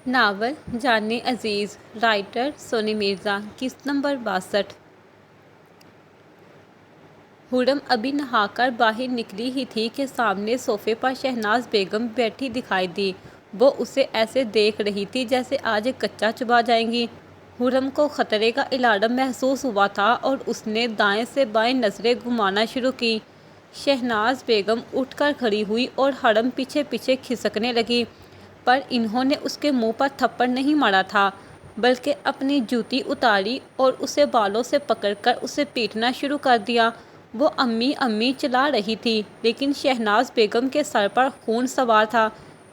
Novel جان عزیز، writer سونی مرزا، قسط number 62۔ خرم ابھی نہا کر باہر نکلی ہی تھی کہ سامنے صوفے پر شہناز بیگم بیٹھی دکھائی دی۔ وہ اسے ایسے دیکھ رہی تھی جیسے آج کچا چبا جائیں گی۔ خرم کو خطرے کا الارم محسوس ہوا تھا اور اس نے دائیں سے بائیں نظریں گھمانا شروع کی۔ شہناز بیگم اٹھ کر کھڑی ہوئی اور خرم پیچھے پیچھے کھسکنے لگی، پر انہوں نے اس کے منہ پر تھپڑ نہیں مارا تھا، بلکہ اپنی جوتی اتاری اور اسے بالوں سے پکڑ کر اسے پیٹنا شروع کر دیا۔ وہ امی امی چلا رہی تھی، لیکن شہناز بیگم کے سر پر خون سوار تھا۔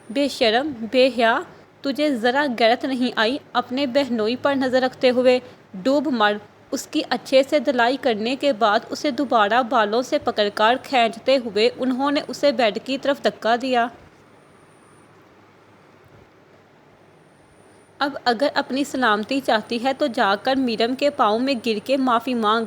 بے شرم، بے حیا، تجھے ذرا غیرت نہیں آئی؟ اپنے بہنوئی پر نظر رکھتے ہوئے ڈوب مر۔ اس کی اچھے سے دھلائی کرنے کے بعد اسے دوبارہ بالوں سے پکڑ کر کھینچتے ہوئے انہوں نے اسے بیڈ کی طرف دھکا دیا۔ اب اگر اپنی سلامتی چاہتی ہے تو جا کر میرم کے پاؤں میں گر کے معافی مانگ،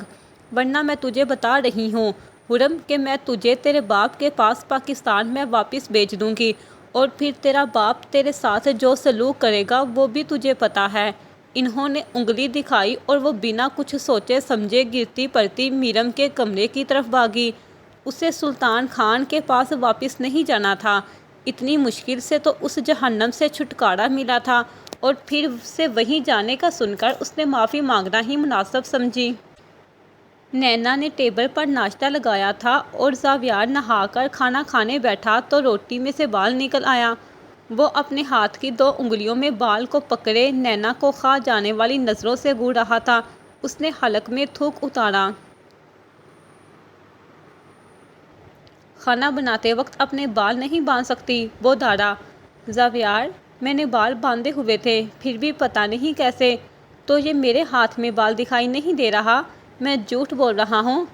ورنہ میں تجھے بتا رہی ہوں خرم کہ میں تجھے تیرے باپ کے پاس پاکستان میں واپس بھیج دوں گی، اور پھر تیرا باپ تیرے ساتھ جو سلوک کرے گا وہ بھی تجھے پتہ ہے۔ انہوں نے انگلی دکھائی اور وہ بنا کچھ سوچے سمجھے گرتی پڑتی میرم کے کمرے کی طرف بھاگی۔ اسے سلطان خان کے پاس واپس نہیں جانا تھا، اتنی مشکل سے تو اس جہنم سے چھٹکارا ملا تھا، اور پھر سے وہیں جانے کا سن کر اس نے معافی مانگنا ہی مناسب سمجھی۔ نینا نے ٹیبل پر ناشتہ لگایا تھا اور زاویار نہا کر کھانا کھانے بیٹھا تو روٹی میں سے بال نکل آیا۔ وہ اپنے ہاتھ کی 2 انگلیوں میں بال کو پکڑے نینا کو کھا جانے والی نظروں سے گھور رہا تھا۔ اس نے حلق میں تھوک اتارا۔ کھانا بناتے وقت اپنے بال نہیں باندھ سکتی؟ وہ دھاڑا۔ زاویار، میں نے بال باندھے ہوئے تھے، پھر بھی پتہ نہیں کیسے۔ تو یہ میرے ہاتھ میں بال دکھائی نہیں دے رہا؟ میں جھوٹ بول رہا ہوں؟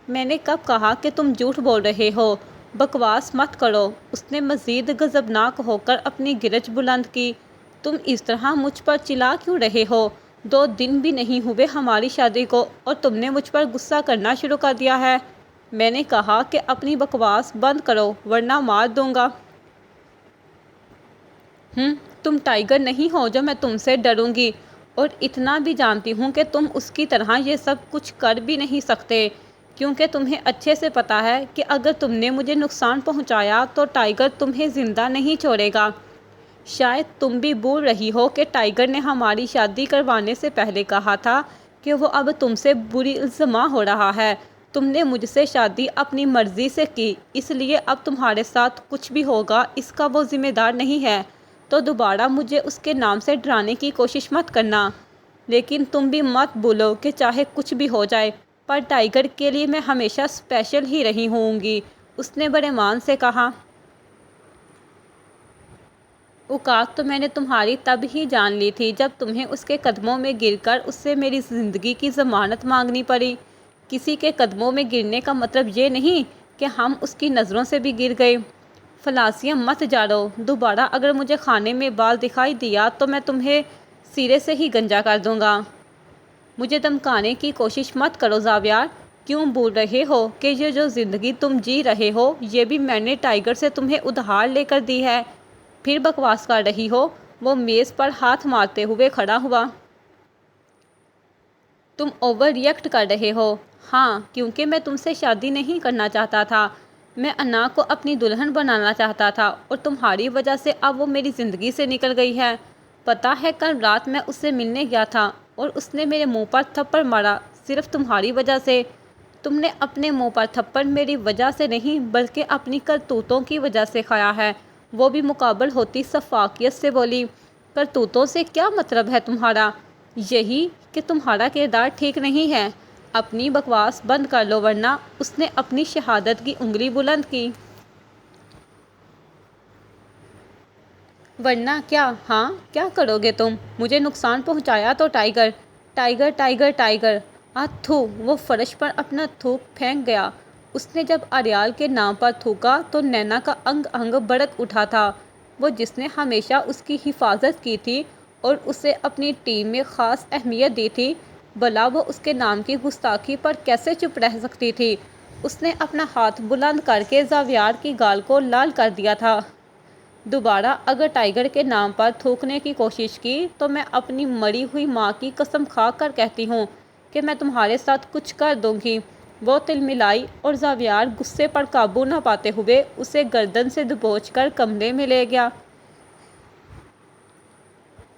میں نے کب کہا کہ تم جھوٹ بول رہے ہو؟ بکواس مت کرو۔ اس نے مزید غضبناک ہو کر اپنی گرج بلند کی۔ تم اس طرح مجھ پر چلا کیوں رہے ہو؟ 2 دن بھی نہیں ہوئے ہماری شادی کو اور تم نے مجھ پر غصہ کرنا شروع کر دیا ہے۔ میں نے کہا کہ اپنی بکواس بند کرو ورنہ مار دوں گا۔ تم ٹائیگر نہیں ہو جو میں تم سے ڈروں گی، اور اتنا بھی جانتی ہوں کہ تم اس کی طرح یہ سب کچھ کر بھی نہیں سکتے، کیونکہ تمہیں اچھے سے پتہ ہے کہ اگر تم نے مجھے نقصان پہنچایا تو ٹائیگر تمہیں زندہ نہیں چھوڑے گا۔ شاید تم بھی بھول رہی ہو کہ ٹائیگر نے ہماری شادی کروانے سے پہلے کہا تھا کہ وہ اب تم سے بری الزامہ ہو رہا ہے۔ تم نے مجھ سے شادی اپنی مرضی سے کی، اس لیے اب تمہارے ساتھ کچھ بھی ہوگا اس کا وہ ذمہ دار نہیں ہے، تو دوبارہ مجھے اس کے نام سے ڈرانے کی کوشش مت کرنا۔ لیکن تم بھی مت بھولو کہ چاہے کچھ بھی ہو جائے، پر ٹائیگر کے لیے میں ہمیشہ اسپیشل ہی رہی ہوں گی، اس نے بڑے مان سے کہا۔ اوقات تو میں نے تمہاری تب ہی جان لی تھی جب تمہیں اس کے قدموں میں گر کر اس سے میری زندگی کی ضمانت مانگنی پڑی۔ کسی کے قدموں میں گرنے کا مطلب یہ نہیں کہ ہم اس کی نظروں سے بھی گر گئے۔ فلاسیاں مت جاڑو۔ دوبارہ اگر مجھے کھانے میں بال دکھائی دیا تو میں تمہیں سرے سے ہی گنجا کر دوں گا۔ مجھے دھمکانے کی کوشش مت کرو زاویار۔ کیوں بھول رہے ہو کہ یہ جو زندگی تم جی رہے ہو یہ بھی میں نے ٹائیگر سے تمہیں ادھار لے کر دی ہے؟ پھر بکواس کر رہی ہو؟ وہ میز پر ہاتھ مارتے ہوئے کھڑا ہوا۔ تم اوور ری ایکٹ کر رہے ہو۔ ہاں، کیونکہ میں تم سے شادی نہیں کرنا چاہتا تھا۔ میں انا کو اپنی دلہن بنانا چاہتا تھا، اور تمہاری وجہ سے اب وہ میری زندگی سے نکل گئی ہے۔ پتہ ہے کل رات میں اس سے ملنے گیا تھا اور اس نے میرے منہ پر تھپڑ مارا، صرف تمہاری وجہ سے۔ تم نے اپنے منہ پر تھپڑ میری وجہ سے نہیں بلکہ اپنی کرتوتوں کی وجہ سے کھایا ہے۔ وہ بھی مقابل ہوتی شفافیت سے بولی۔ کرتوتوں سے کیا مطلب ہے تمہارا؟ یہی کہ تمہارا کردار ٹھیک نہیں ہے۔ اپنی بکواس بند کر لو ورنہ۔ اس نے اپنی شہادت کی انگلی بلند کی۔ ورنہ کیا؟ ہاں، کیا کرو گے تم؟ مجھے نقصان پہنچایا تو ٹائیگر ٹائیگر ٹائیگر ٹائیگر۔ تھو۔ وہ فرش پر اپنا تھوک پھینک گیا۔ اس نے جب اریال کے نام پر تھوکا تو نینا کا انگ انگ بھڑک اٹھا تھا۔ وہ جس نے ہمیشہ اس کی حفاظت کی تھی اور اسے اپنی ٹیم میں خاص اہمیت دی تھی، بھلا وہ اس کے نام کی گستاخی پر کیسے چپ رہ سکتی تھی؟ اس نے اپنا ہاتھ بلند کر کے زاویار کی گال کو لال کر دیا تھا۔ دوبارہ اگر ٹائیگر کے نام پر تھوکنے کی کوشش کی تو میں اپنی مری ہوئی ماں کی قسم کھا کر کہتی ہوں کہ میں تمہارے ساتھ کچھ کر دوں گی۔ وہ تلملائی اور زاویار غصے پر قابو نہ پاتے ہوئے اسے گردن سے دبوچ کر کمرے میں لے گیا۔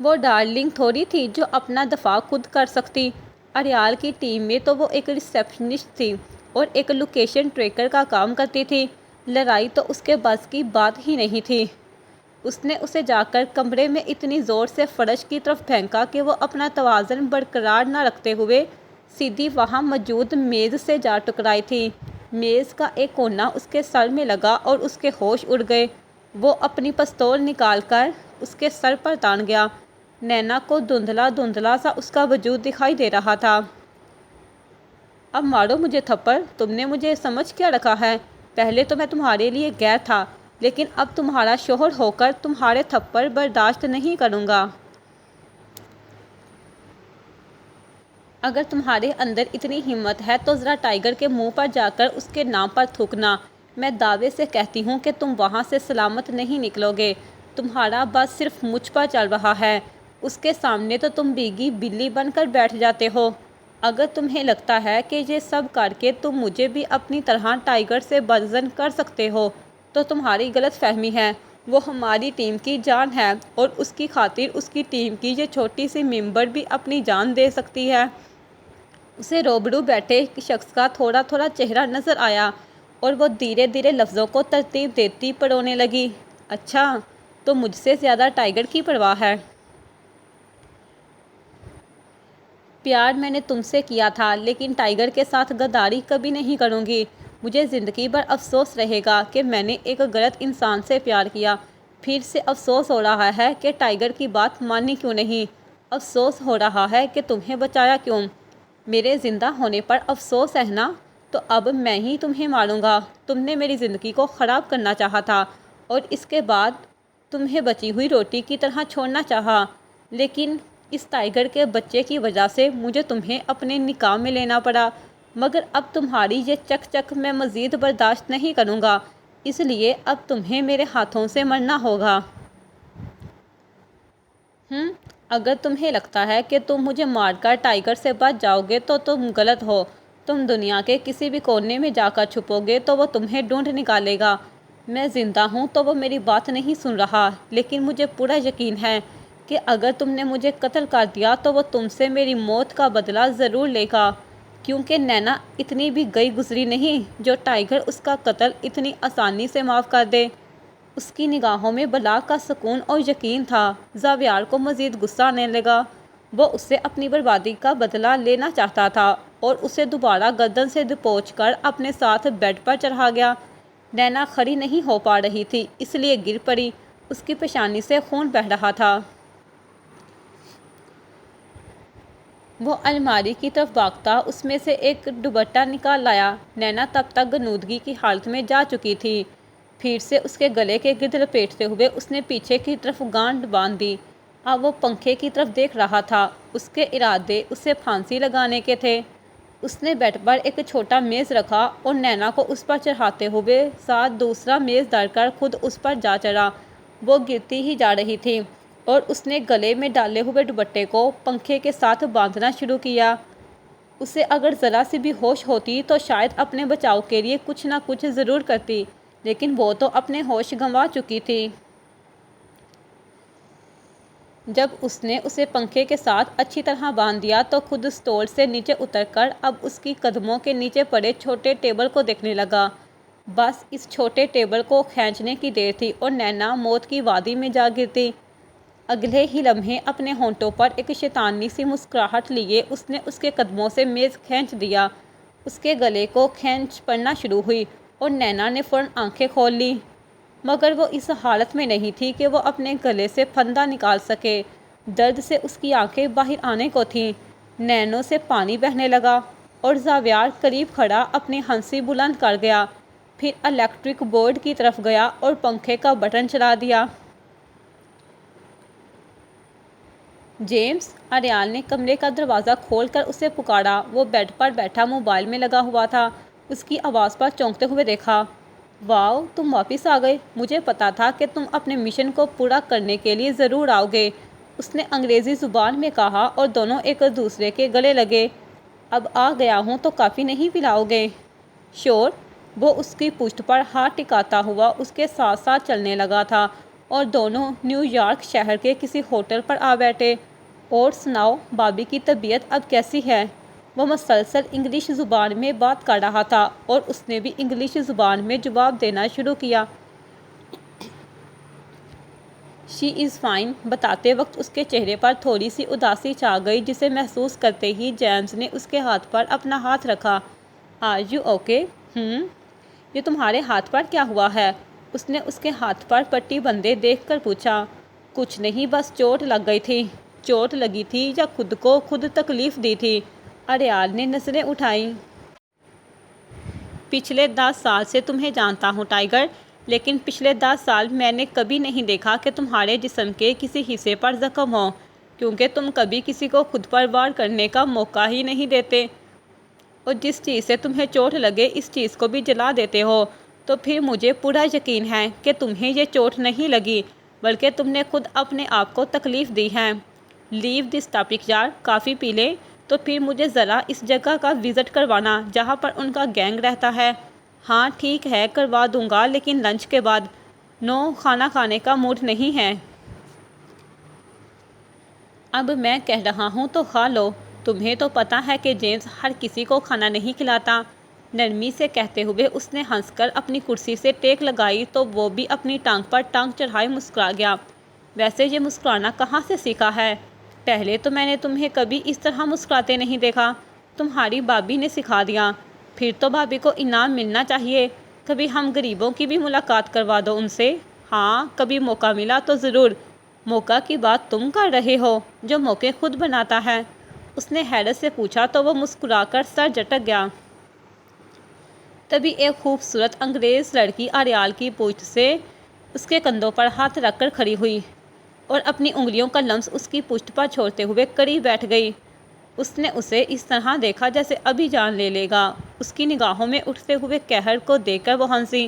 وہ ڈارلنگ تھوڑی تھی جو اپنا دفاع خود کر سکتی۔ اریال کی ٹیم میں تو وہ ایک ریسیپشنسٹ تھی اور ایک لوکیشن ٹریکر کا کام کرتی تھی۔ لڑائی تو اس کے بس کی بات ہی نہیں تھی۔ اس نے اسے جا کر کمرے میں اتنی زور سے فرش کی طرف پھینکا کہ وہ اپنا توازن برقرار نہ رکھتے ہوئے سیدھی وہاں موجود میز سے جا ٹکرائی تھی۔ میز کا ایک کونا اس کے سر میں لگا اور اس کے ہوش اڑ گئے۔ وہ اپنی پستول نکال کر اس کے سر پر تان گیا۔ نینا کو دھندلا دھندلا سا اس کا وجود دکھائی دے رہا تھا۔ اب مارو مجھے تھپڑ، تم نے مجھے سمجھ کیا رکھا ہے؟ پہلے تو میں تمہارے لیے غیر تھا، لیکن اب تمہارا شوہر ہو کر تمہارے تھپڑ برداشت نہیں کروں گا۔ اگر تمہارے اندر اتنی ہمت ہے تو ذرا ٹائیگر کے منہ پر جا کر اس کے نام پر تھوکنا۔ میں دعوے سے کہتی ہوں کہ تم وہاں سے سلامت نہیں نکلو گے۔ تمہارا بس صرف مجھ پر چل رہا ہے۔ اس کے سامنے تو تم بیگی بلی بن کر بیٹھ جاتے ہو۔ اگر تمہیں لگتا ہے کہ یہ سب کر کے تم مجھے بھی اپنی طرح ٹائیگر سے بدظن کر سکتے ہو تو تمہاری غلط فہمی ہے۔ وہ ہماری ٹیم کی جان ہے اور اس کی خاطر اس کی ٹیم کی یہ چھوٹی سی ممبر بھی اپنی جان دے سکتی ہے۔ اسے روبرو بیٹھے شخص کا تھوڑا تھوڑا چہرہ نظر آیا اور وہ دھیرے دھیرے لفظوں کو ترتیب دیتی پرونے لگی۔ اچھا، تو مجھ سے زیادہ ٹائیگر کی پرواہ ہے؟ پیار میں نے تم سے کیا تھا، لیکن ٹائیگر کے ساتھ غداری کبھی نہیں کروں گی۔ مجھے زندگی بھر افسوس رہے گا کہ میں نے ایک غلط انسان سے پیار کیا۔ پھر سے افسوس ہو رہا ہے کہ ٹائیگر کی بات مانی کیوں نہیں۔ افسوس ہو رہا ہے کہ تمہیں بچایا کیوں۔ میرے زندہ ہونے پر افسوس ہے نا؟ تو اب میں ہی تمہیں ماروں گا۔ تم نے میری زندگی کو خراب کرنا چاہا تھا اور اس کے بعد تمہیں بچی ہوئی روٹی کی طرح چھوڑنا چاہا، لیکن اس ٹائیگر کے بچے کی وجہ سے مجھے تمہیں اپنے نکاح میں لینا پڑا۔ مگر اب تمہاری یہ چک چک میں مزید برداشت نہیں کروں گا، اس لیے اب تمہیں میرے ہاتھوں سے مرنا ہوگا۔ اگر تمہیں لگتا ہے کہ تم مجھے مار کر ٹائیگر سے بچ جاؤ گے تو تم غلط ہو۔ تم دنیا کے کسی بھی کونے میں جا کر چھپو گے تو وہ تمہیں ڈھونڈ نکالے گا۔ میں زندہ ہوں تو وہ میری بات نہیں سن رہا، لیکن مجھے پورا یقین ہے کہ اگر تم نے مجھے قتل کر دیا تو وہ تم سے میری موت کا بدلہ ضرور لے گا، کیونکہ نینا اتنی بھی گئی گزری نہیں جو ٹائیگر اس کا قتل اتنی آسانی سے معاف کر دے۔ اس کی نگاہوں میں بلا کا سکون اور یقین تھا۔ زاویار کو مزید غصہ آنے لگا۔ وہ اس سے اپنی بربادی کا بدلہ لینا چاہتا تھا اور اسے دوبارہ گردن سے دبوچ کر اپنے ساتھ بیڈ پر چڑھا گیا۔ نینا کھڑی نہیں ہو پا رہی تھی، اس لیے گر پڑی۔ اس کی پیشانی سے خون بہہ رہا تھا۔ وہ الماری کی طرف بھاگتا اس میں سے ایک دوپٹہ نکال لایا۔ نینا تب تک غنودگی کی حالت میں جا چکی تھی۔ پھر سے اس کے گلے کے گرد لپیٹتے ہوئے اس نے پیچھے کی طرف گانٹ باندھ دی۔ اب وہ پنکھے کی طرف دیکھ رہا تھا۔ اس کے ارادے اسے پھانسی لگانے کے تھے۔ اس نے بیڈ پر ایک چھوٹا میز رکھا اور نینا کو اس پر چڑھاتے ہوئے ساتھ دوسرا میز دھر کر خود اس پر جا چڑھا۔ وہ گرتی ہی جا رہی تھی اور اس نے گلے میں ڈالے ہوئے دوپٹے کو پنکھے کے ساتھ باندھنا شروع کیا۔ اسے اگر ذرا سی بھی ہوش ہوتی تو شاید اپنے بچاؤ کے لیے کچھ نہ کچھ ضرور کرتی، لیکن وہ تو اپنے ہوش گنوا چکی تھی۔ جب اس نے اسے پنکھے کے ساتھ اچھی طرح باندھ دیا تو خود اسٹول سے نیچے اتر کر اب اس کی قدموں کے نیچے پڑے چھوٹے ٹیبل کو دیکھنے لگا۔ بس اس چھوٹے ٹیبل کو کھینچنے کی دیر تھی اور نینا موت کی وادی میں جا گرتی۔ اگلے ہی لمحے اپنے ہونٹوں پر ایک شیطانی سی مسکراہٹ لیے اس نے اس کے قدموں سے میز کھینچ دیا۔ اس کے گلے کو کھینچ پڑنا شروع ہوئی اور نینا نے فوراً آنکھیں کھول لیں، مگر وہ اس حالت میں نہیں تھی کہ وہ اپنے گلے سے پھندا نکال سکے۔ درد سے اس کی آنکھیں باہر آنے کو تھیں۔ نینوں سے پانی بہنے لگا اور زاویار قریب کھڑا اپنی ہنسی بلند کر گیا، پھر الیکٹرک بورڈ کی طرف گیا اور پنکھے کا بٹن چلا دیا۔ جیمز، اریال نے کمرے کا دروازہ کھول کر اسے پکارا۔ وہ بیڈ پر بیٹھا موبائل میں لگا ہوا تھا۔ اس کی آواز پر چونکتے ہوئے دیکھا۔ واؤ، تم واپس آ گئے، مجھے پتا تھا کہ تم اپنے مشن کو پورا کرنے کے لیے ضرور آؤ گے، اس نے انگریزی زبان میں کہا اور دونوں ایک دوسرے کے گلے لگے۔ اب آ گیا ہوں تو کافی نہیں پلاؤ گے؟ شور، وہ اس کی پشت پر ہاتھ ٹکاتا ہوا اس کے ساتھ ساتھ چلنے لگا تھا اور دونوں نیو یارک شہر کے کسی ہوٹل پر آ بیٹھے۔ اور سناؤ، بابی کی طبیعت اب کیسی ہے؟ وہ مسلسل انگلش زبان میں بات کر رہا تھا اور اس نے بھی انگلش زبان میں جواب دینا شروع کیا۔ شی از فائن، بتاتے وقت اس کے چہرے پر تھوڑی سی اداسی چھا گئی جسے محسوس کرتے ہی جیمز نے اس کے ہاتھ پر اپنا ہاتھ رکھا۔ Are you okay? یہ تمہارے ہاتھ پر کیا ہوا ہے؟ اس نے اس کے ہاتھ پر پٹی بندھے دیکھ کر پوچھا۔ کچھ نہیں، بس چوٹ لگ گئی تھی۔ چوٹ لگی تھی یا خود کو خود تکلیف دی تھی؟ اریال نے نظریں اٹھائیں۔ پچھلے 10 سال سے تمہیں جانتا ہوں ٹائیگر، لیکن پچھلے 10 سال میں نے کبھی نہیں دیکھا کہ تمہارے جسم کے کسی حصے پر زخم ہو، کیونکہ تم کبھی کسی کو خود پر وار کرنے کا موقع ہی نہیں دیتے، اور جس چیز سے تمہیں چوٹ لگے اس چیز کو بھی جلا دیتے ہو۔ تو پھر مجھے پورا یقین ہے کہ تمہیں یہ چوٹ نہیں لگی، بلکہ تم نے خود اپنے آپ کو تکلیف دی ہے۔ لیو دس ٹاپک یار، کافی پی لیں تو پھر مجھے ذرا اس جگہ کا وزٹ کروانا جہاں پر ان کا گینگ رہتا ہے۔ ہاں ٹھیک ہے، کروا دوں گا، لیکن لنچ کے بعد۔ نو، کھانا کھانے کا موڈ نہیں ہے۔ اب میں کہہ رہا ہوں تو کھا لو، تمہیں تو پتہ ہے کہ جیمز ہر کسی کو کھانا نہیں کھلاتا۔ نرمی سے کہتے ہوئے اس نے ہنس کر اپنی کرسی سے ٹیک لگائی تو وہ بھی اپنی ٹانگ پر ٹانگ چڑھائے مسکرا گیا۔ ویسے یہ مسکرانا کہاں سے سیکھا ہے؟ پہلے تو میں نے تمہیں کبھی اس طرح مسکراتے نہیں دیکھا، تمہاری بابی نے سکھا دیا۔ پھر تو بابی کو انعام ملنا چاہیے، کبھی ہم غریبوں کی بھی ملاقات کروا دو ان سے۔ ہاں، کبھی موقع ملا تو ضرور۔ موقع کی بات تم کر رہے ہو، جو موقع خود بناتا ہے؟ اس نے حیرت سے پوچھا تو وہ مسکرا کر سر جھٹک گیا۔ تبھی ایک خوبصورت انگریز لڑکی اریال کی پشت سے اس کے کندھوں پر ہاتھ رکھ کر کھڑی ہوئی اور اپنی انگلیوں کا لمس اس کی پشت پر چھوڑتے ہوئے قریب بیٹھ گئی۔ اس نے اسے اس طرح دیکھا جیسے ابھی جان لے لے گا۔ اس کی نگاہوں میں اٹھتے ہوئے قہر کو دیکھ کر وہ ہنسی۔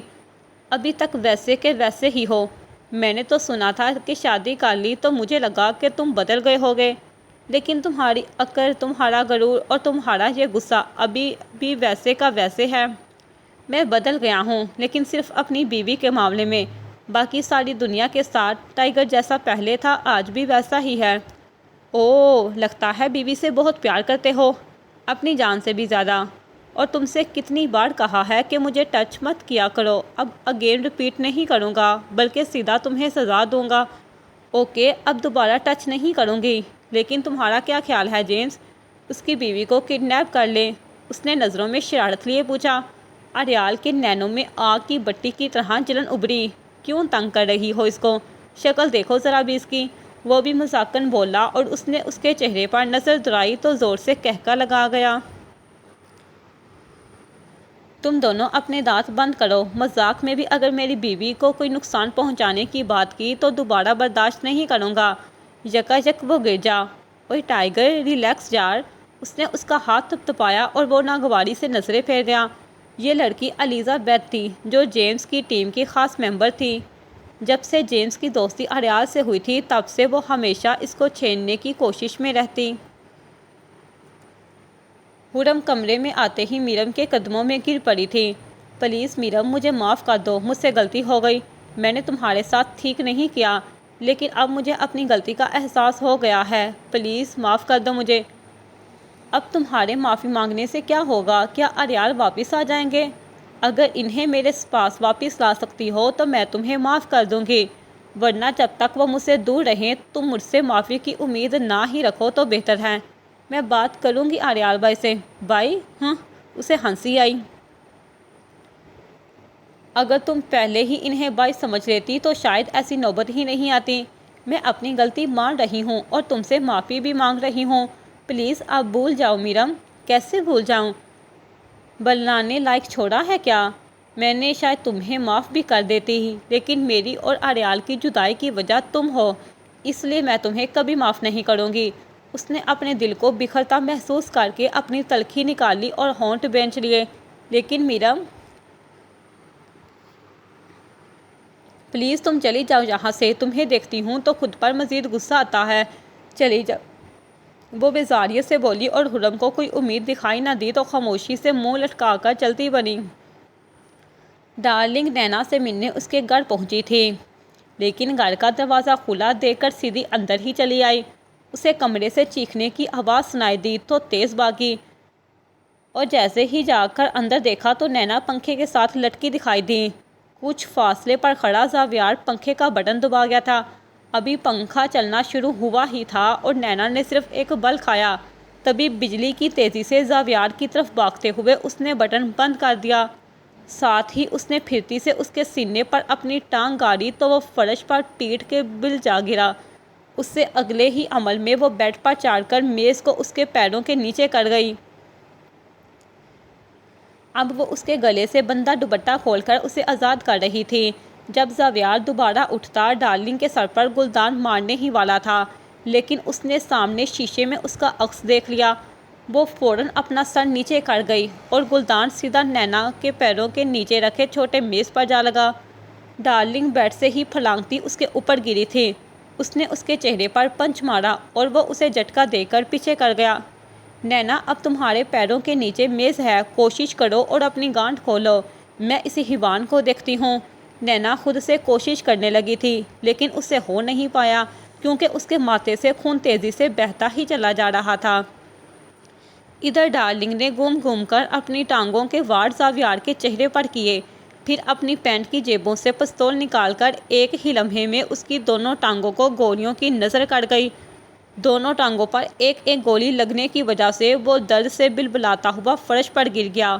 ابھی تک ویسے کے ویسے ہی ہو، میں نے تو سنا تھا کہ شادی کر لی تو مجھے لگا کہ تم بدل گئے ہوگے، لیکن تمہاری عقل، تمہارا غرور اور تمہارا یہ غصہ ابھی بھی ویسے کا ویسے ہے۔ میں بدل گیا ہوں، لیکن صرف اپنی بیوی کے معاملے میں، باقی ساری دنیا کے ساتھ ٹائیگر جیسا پہلے تھا آج بھی ویسا ہی ہے۔ اوہ، لگتا ہے بیوی سے بہت پیار کرتے ہو، اپنی جان سے بھی زیادہ۔ اور تم سے کتنی بار کہا ہے کہ مجھے ٹچ مت کیا کرو، اب اگین ریپیٹ نہیں کروں گا، بلکہ سیدھا تمہیں سزا دوں گا۔ اوکے، اب دوبارہ ٹچ نہیں کروں گی، لیکن تمہارا کیا خیال ہے جیمز، اس کی بیوی کو کڈنیپ کر لیں؟ اس نے نظروں میں شرارت لیے پوچھا۔ اریال کے نینوں میں آگ کی بٹی کی طرح جلن ابھری۔ کیوں تنگ کر رہی ہو اس کو؟ شکل دیکھو ذرا بھی اس کی۔ وہ بھی مذاقن بولا اور اس نے اس کے چہرے پر نظر دوڑائی تو زور سے قہقہ لگا گیا۔ تم دونوں اپنے دانت بند کرو، مذاق میں بھی اگر میری بیوی کو کوئی نقصان پہنچانے کی بات کی تو دوبارہ برداشت نہیں کروں گا۔ یکا یک وہ گر جا۔ اوئے ٹائیگر، ریلیکس یار۔ اس نے اس کا ہاتھ تھپتھپایا اور وہ ناگواری سے نظریں پھیر گیا۔ یہ لڑکی الزابتھ تھی، جو جیمز کی ٹیم کی خاص ممبر تھی۔ جب سے جیمز کی دوستی اریال سے ہوئی تھی تب سے وہ ہمیشہ اس کو چھیڑنے کی کوشش میں رہتی۔ ہورم کمرے میں آتے ہی میرم کے قدموں میں گر پڑی تھی۔ پلیز میرم، مجھے معاف کر دو، مجھ سے غلطی ہو گئی، میں نے تمہارے ساتھ ٹھیک نہیں کیا، لیکن اب مجھے اپنی غلطی کا احساس ہو گیا ہے، پلیز معاف کر دو مجھے۔ اب تمہارے معافی مانگنے سے کیا ہوگا؟ کیا اریال واپس آ جائیں گے؟ اگر انہیں میرے پاس واپس لا سکتی ہو تو میں تمہیں معاف کر دوں گی، ورنہ جب تک وہ مجھ سے دور رہیں تم مجھ سے معافی کی امید نہ ہی رکھو تو بہتر ہے۔ میں بات کروں گی اریال بھائی سے۔ بھائی؟ اسے ہنسی آئی۔ اگر تم پہلے ہی انہیں بھائی سمجھ لیتی تو شاید ایسی نوبت ہی نہیں آتی۔ میں اپنی غلطی مان رہی ہوں اور تم سے معافی بھی مانگ رہی ہوں، پلیز اب بھول جاؤ میرم۔ کیسے بھول جاؤں؟ بللانے لائق چھوڑا ہے کیا؟ میں نے شاید تمہیں معاف بھی کر دیتی، لیکن میری اور اریال کی جدائی کی وجہ تم ہو، اس لیے میں تمہیں کبھی معاف نہیں کروں گی۔ اس نے اپنے دل کو بکھرتا محسوس کر کے اپنی تلخی نکالی اور ہونٹ بھینچ لیے۔ لیکن میرم، پلیز تم چلی جاؤ یہاں سے، تمہیں دیکھتی ہوں تو خود پر مزید غصہ آتا ہے، چلی جاؤ، وہ بیزاریت سے بولی اور خرم کو کوئی امید دکھائی نہ دی تو خاموشی سے منہ لٹکا کر چلتی بنی۔ ڈارلنگ نینا سے ملنے اس کے گھر پہنچی تھی، لیکن گھر کا دروازہ کھلا دیکھ کر سیدھی اندر ہی چلی آئی۔ اسے کمرے سے چیخنے کی آواز سنائی دی تو تیز بھاگی، اور جیسے ہی جا کر اندر دیکھا تو نینا پنکھے کے ساتھ لٹکی دکھائی دی۔ کچھ فاصلے پر کھڑا زاویار پنکھے کا بٹن دبا گیا تھا۔ ابھی پنکھا چلنا شروع ہوا ہی تھا اور نینا نے صرف ایک بل کھایا، تبھی بجلی کی تیزی سے زاویار کی طرف بھاگتے ہوئے اس نے بٹن بند کر دیا۔ ساتھ ہی اس نے پھرتی سے اس کے سینے پر اپنی ٹانگ گاڑی تو وہ فرش پر پیٹ کے بل جا گرا۔ اس سے اگلے ہی عمل میں وہ بیڈ پر چڑھ کر میز کو اس کے پیروں کے نیچے کر گئی۔ اب وہ اس کے گلے سے بندھا دوپٹہ کھول کر اسے آزاد کر رہی تھی۔ جب زاویار دوبارہ اٹھتا ڈارلنگ کے سر پر گلدان مارنے ہی والا تھا، لیکن اس نے سامنے شیشے میں اس کا عکس دیکھ لیا۔ وہ فوراً اپنا سر نیچے کر گئی اور گلدان سیدھا نینا کے پیروں کے نیچے رکھے چھوٹے میز پر جا لگا۔ ڈارلنگ بیڈ سے ہی پھلانگتی اس کے اوپر گری تھی۔ اس نے اس کے چہرے پر پنچ مارا اور وہ اسے جھٹکا دے کر پیچھے کر گیا۔ نینا، اب تمہارے پیروں کے نیچے میز ہے، کوشش کرو اور اپنی گانٹھ کھولو، میں اس حیوان کو دیکھتی ہوں۔ نینا خود سے کوشش کرنے لگی تھی، لیکن اس سے ہو نہیں پایا کیونکہ اس کے ماتھے سے خون تیزی سے بہتا ہی چلا جا رہا تھا۔ ادھر ڈارلنگ نے گھوم گھوم کر اپنی ٹانگوں کے وار زاویار کے چہرے پر کیے، پھر اپنی پینٹ کی جیبوں سے پستول نکال کر ایک ہی لمحے میں اس کی دونوں ٹانگوں کو گولیوں کی نظر کر گئی۔ دونوں ٹانگوں پر ایک ایک گولی لگنے کی وجہ سے وہ درد سے بلبلاتا ہوا فرش پر گر گیا۔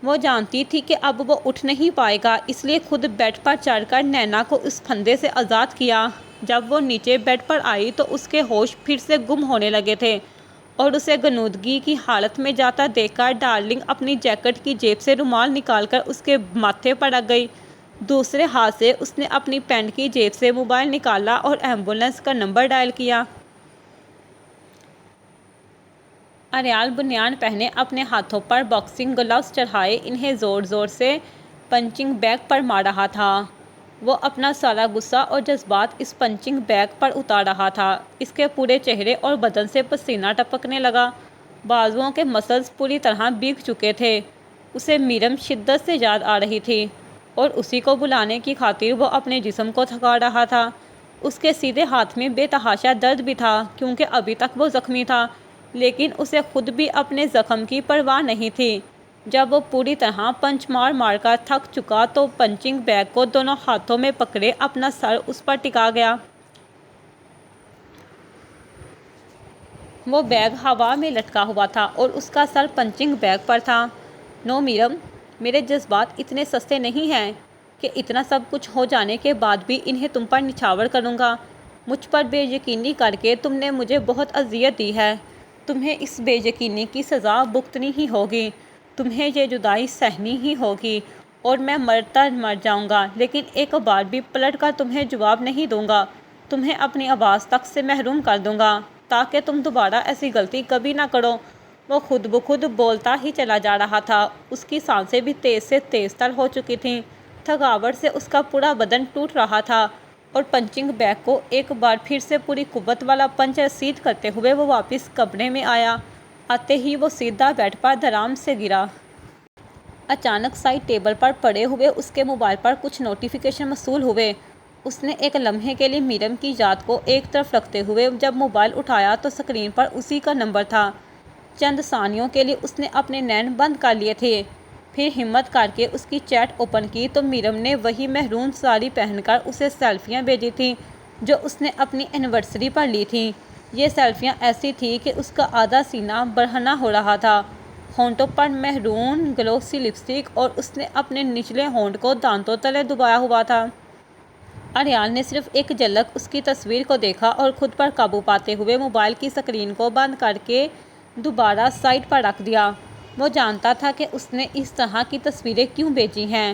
وہ جانتی تھی کہ اب وہ اٹھ نہیں پائے گا، اس لیے خود بیڈ پر چڑھ کر نینا کو اس پھندے سے آزاد کیا۔ جب وہ نیچے بیڈ پر آئی تو اس کے ہوش پھر سے گم ہونے لگے تھے، اور اسے غنودگی کی حالت میں جاتا دیکھ کر ڈارلنگ اپنی جیکٹ کی جیب سے رومال نکال کر اس کے ماتھے پر رکھ گئی۔ دوسرے ہاتھ سے اس نے اپنی پینٹ کی جیب سے موبائل نکالا اور ایمبولینس کا نمبر ڈائل کیا۔ اریال بنیان پہنے اپنے ہاتھوں پر باکسنگ گلوز چڑھائے انہیں زور زور سے پنچنگ بیگ پر مار رہا تھا۔ وہ اپنا سارا غصہ اور جذبات اس پنچنگ بیگ پر اتار رہا تھا۔ اس کے پورے چہرے اور بدن سے پسینہ ٹپکنے لگا، بازوؤں کے مسلز پوری طرح بھیگ چکے تھے۔ اسے میرم شدت سے یاد آ رہی تھی اور اسی کو بلانے کی خاطر وہ اپنے جسم کو تھکا رہا تھا۔ اس کے سیدھے ہاتھ میں بے تحاشا درد بھی تھا کیونکہ ابھی تک وہ زخمی تھا، لیکن اسے خود بھی اپنے زخم کی پرواہ نہیں تھی۔ جب وہ پوری طرح پنچ مار مار کر تھک چکا تو پنچنگ بیگ کو دونوں ہاتھوں میں پکڑے اپنا سر اس پر ٹکا گیا۔ وہ بیگ ہوا میں لٹکا ہوا تھا اور اس کا سر پنچنگ بیگ پر تھا۔ نو میرم، میرے جذبات اتنے سستے نہیں ہیں کہ اتنا سب کچھ ہو جانے کے بعد بھی انہیں تم پر نچھاور کروں گا۔ مجھ پر بے یقینی کر کے تم نے مجھے بہت اذیت دی ہے، تمہیں اس بے یقینی کی سزا بھگتنی ہی ہوگی، تمہیں یہ جدائی سہنی ہی ہوگی اور میں مرتا مر جاؤں گا، لیکن ایک بار بھی پلٹ کر تمہیں جواب نہیں دوں گا، تمہیں اپنی آواز تک سے محروم کر دوں گا تاکہ تم دوبارہ ایسی غلطی کبھی نہ کرو۔ وہ خود بخود بولتا ہی چلا جا رہا تھا، اس کی سانسیں بھی تیز سے تیز تر ہو چکی تھیں، تھکاوٹ سے اس کا پورا بدن ٹوٹ رہا تھا، اور پنچنگ بیگ کو ایک بار پھر سے پوری قوت والا پنچ رسید کرتے ہوئے وہ واپس کمرے میں آیا۔ آتے ہی وہ سیدھا بیڈ پر دھڑام سے گرا۔ اچانک سائڈ ٹیبل پر پڑے ہوئے اس کے موبائل پر کچھ نوٹیفیکیشن موصول ہوئے۔ اس نے ایک لمحے کے لیے میرم کی یاد کو ایک طرف رکھتے ہوئے جب موبائل اٹھایا تو اسکرین پر اسی کا نمبر تھا۔ چند ثانیوں کے لیے اس نے اپنے نین بند کر لیے تھے، پھر ہمت کر کے اس کی چیٹ اوپن کی تو میرم نے وہی مہرون ساڑی پہن کر اسے سیلفیاں بھیجی تھیں جو اس نے اپنی اینیورسری پر لی تھیں۔ یہ سیلفیاں ایسی تھیں کہ اس کا آدھا سینہ برہنہ ہو رہا تھا، ہونٹوں پر مہرون گلوسی لپسٹک اور اس نے اپنے نچلے ہونٹ کو دانتوں تلے دبایا ہوا تھا۔ اریال نے صرف ایک جھلک اس کی تصویر کو دیکھا اور خود پر قابو پاتے ہوئے موبائل کی اسکرین کو بند کر کے دوبارہ سائڈ پر رکھ دیا۔ وہ جانتا تھا کہ اس نے اس طرح کی تصویریں کیوں بھیجی ہیں۔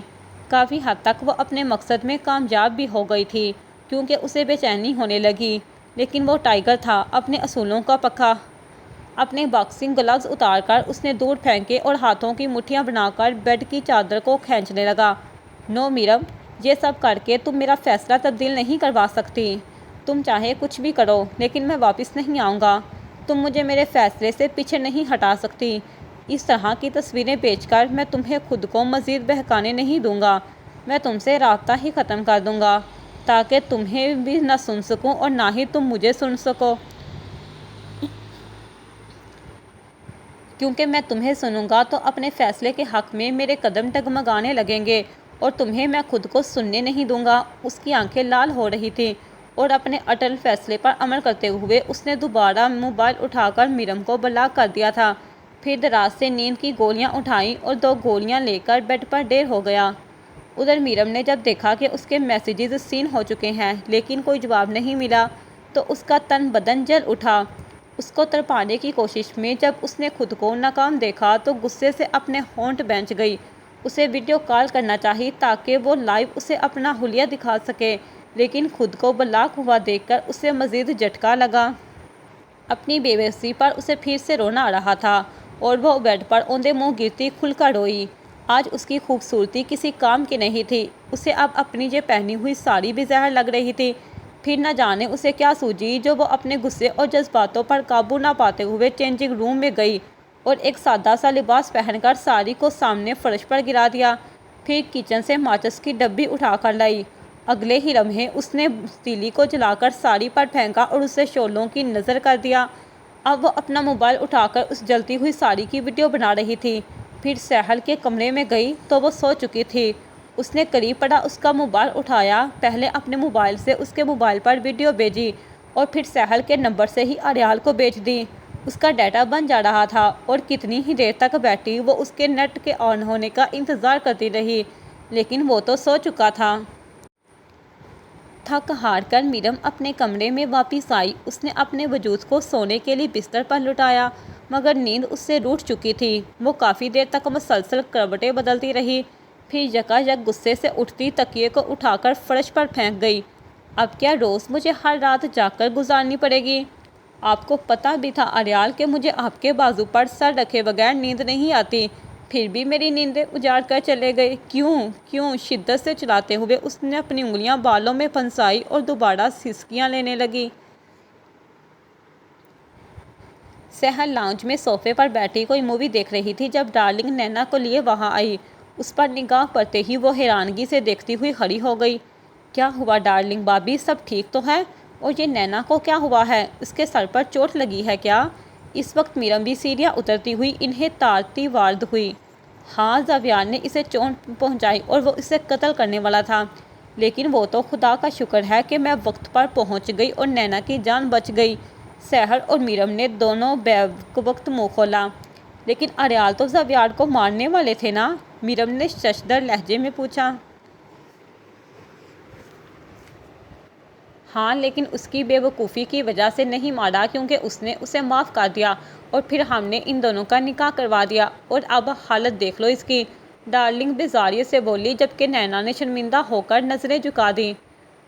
کافی حد تک وہ اپنے مقصد میں کامیاب بھی ہو گئی تھی کیونکہ اسے بے چینی ہونے لگی، لیکن وہ ٹائیگر تھا، اپنے اصولوں کا پکا۔ اپنے باکسنگ گلوز اتار کر اس نے دور پھینکے اور ہاتھوں کی مٹھیاں بنا کر بیڈ کی چادر کو کھینچنے لگا۔ نو میرم، یہ سب کر کے تم میرا فیصلہ تبدیل نہیں کروا سکتی۔ تم چاہے کچھ بھی کرو لیکن میں واپس نہیں آؤں گا۔ تم مجھے میرے فیصلے سے پیچھے نہیں ہٹا سکتی۔ اس طرح کی تصویریں بھیج کر میں تمہیں خود کو مزید بہکانے نہیں دوں گا۔ میں تم سے رابطہ ہی ختم کر دوں گا تاکہ تمہیں بھی نہ سن سکوں اور نہ ہی تم مجھے سن سکو، کیونکہ میں تمہیں سنوں گا تو اپنے فیصلے کے حق میں میرے قدم ڈگمگانے لگیں گے اور تمہیں میں خود کو سننے نہیں دوں گا۔ اس کی آنکھیں لال ہو رہی تھیں اور اپنے اٹل فیصلے پر عمل کرتے ہوئے اس نے دوبارہ موبائل اٹھا کر میرم کو بلاک کر دیا تھا، پھر دراز سے نیند کی گولیاں اٹھائیں اور 2 گولیاں لے کر بیڈ پر ڈیر ہو گیا۔ ادھر میرم نے جب دیکھا کہ اس کے میسیجز سین ہو چکے ہیں لیکن کوئی جواب نہیں ملا تو اس کا تن بدن جل اٹھا۔ اس کو تڑپانے کی کوشش میں جب اس نے خود کو ناکام دیکھا تو غصے سے اپنے ہونٹ بھینچ گئی۔ اسے ویڈیو کال کرنا چاہی تاکہ وہ لائیو اسے اپنا حلیہ دکھا سکے، لیکن خود کو بلاک ہوا دیکھ کر اسے مزید جھٹکا لگا۔ اپنی بے بسی پر اسے پھر سے رونا آ رہا تھا اور وہ بیڈ پر اوندے منہ گرتی کھل کر روئی۔ آج اس کی خوبصورتی کسی کام کی نہیں تھی۔ اسے اب اپنی یہ پہنی ہوئی ساڑی بھی زہر لگ رہی تھی۔ پھر نہ جانے اسے کیا سوجی جو وہ اپنے غصے اور جذباتوں پر قابو نہ پاتے ہوئے چینجنگ روم میں گئی اور ایک سادہ سا لباس پہن کر ساڑی کو سامنے فرش پر گرا دیا، پھر کچن سے ماچس کی ڈبی اٹھا کر لائی۔ اگلے ہی لمحے اس نے تیلی کو جلا کر ساڑی پر پھینکا اور اسے شعلوں کی نذر کر دیا۔ اب وہ اپنا موبائل اٹھا کر اس جلتی ہوئی ساڑی کی ویڈیو بنا رہی تھی۔ پھر سہل کے کمرے میں گئی تو وہ سو چکی تھی۔ اس نے قریب پڑا اس کا موبائل اٹھایا، پہلے اپنے موبائل سے اس کے موبائل پر ویڈیو بھیجی اور پھر سہل کے نمبر سے ہی اریال کو بھیج دی۔ اس کا ڈیٹا بن جا رہا تھا اور کتنی ہی دیر تک بیٹھی وہ اس کے نیٹ کے آن ہونے کا انتظار کرتی رہی، لیکن وہ تو سو چکا تھا۔ تھک ہار کر میرم اپنے کمرے میں واپس آئی۔ اس نے اپنے وجود کو سونے کے لیے بستر پر لٹایا مگر نیند اس سے روٹھ چکی تھی۔ وہ کافی دیر تک مسلسل کروٹیں بدلتی رہی، پھر یکایک غصے سے اٹھتی تکیے کو اٹھا کر فرش پر پھینک گئی۔ اب کیا روز مجھے ہر رات جاگ کر گزارنی پڑے گی؟ آپ کو پتہ بھی تھا اریال کہ مجھے آپ کے بازو پر سر رکھے بغیر نیند نہیں آتی، پھر بھی میری نیندیں اجاڑ کر چلے گئے۔ کیوں؟ شدت سے چلاتے ہوئے اس نے اپنی انگلیاں بالوں میں پھنسائی اور دوبارہ سسکیاں لینے لگی۔ سہل لاؤنج میں صوفے پر بیٹھی کوئی مووی دیکھ رہی تھی جب ڈارلنگ نینا کو لیے وہاں آئی۔ اس پر نگاہ پڑتے ہی وہ حیرانگی سے دیکھتی ہوئی کھڑی ہو گئی۔ کیا ہوا ڈارلنگ بابی، سب ٹھیک تو ہے؟ اور یہ نینا کو کیا ہوا ہے؟ اس کے سر پر چوٹ لگی ہے کیا؟ اس وقت میرم بھی سیڑھیاں اترتی ہوئی انہیں تارتی وارد ہوئی۔ ہاں، زاویار نے اسے چوٹ پہنچائی اور وہ اسے قتل کرنے والا تھا، لیکن وہ تو خدا کا شکر ہے کہ میں وقت پر پہنچ گئی اور نینا کی جان بچ گئی۔ سہل اور میرم نے دونوں بیک وقت منہ کھولا۔ لیکن اریال تو زاویار کو مارنے والے تھے نا؟ میرم نے ششدر لہجے میں پوچھا۔ ہاں، لیکن اس کی بے وقوفی کی وجہ سے نہیں مارا کیونکہ اس نے اسے معاف کر دیا اور پھر ہم نے ان دونوں کا نکاح کروا دیا، اور اب حالت دیکھ لو اس کی، ڈارلنگ بیزاریت سے بولی جبکہ نینا نے شرمندہ ہو کر نظریں جھکا دیں۔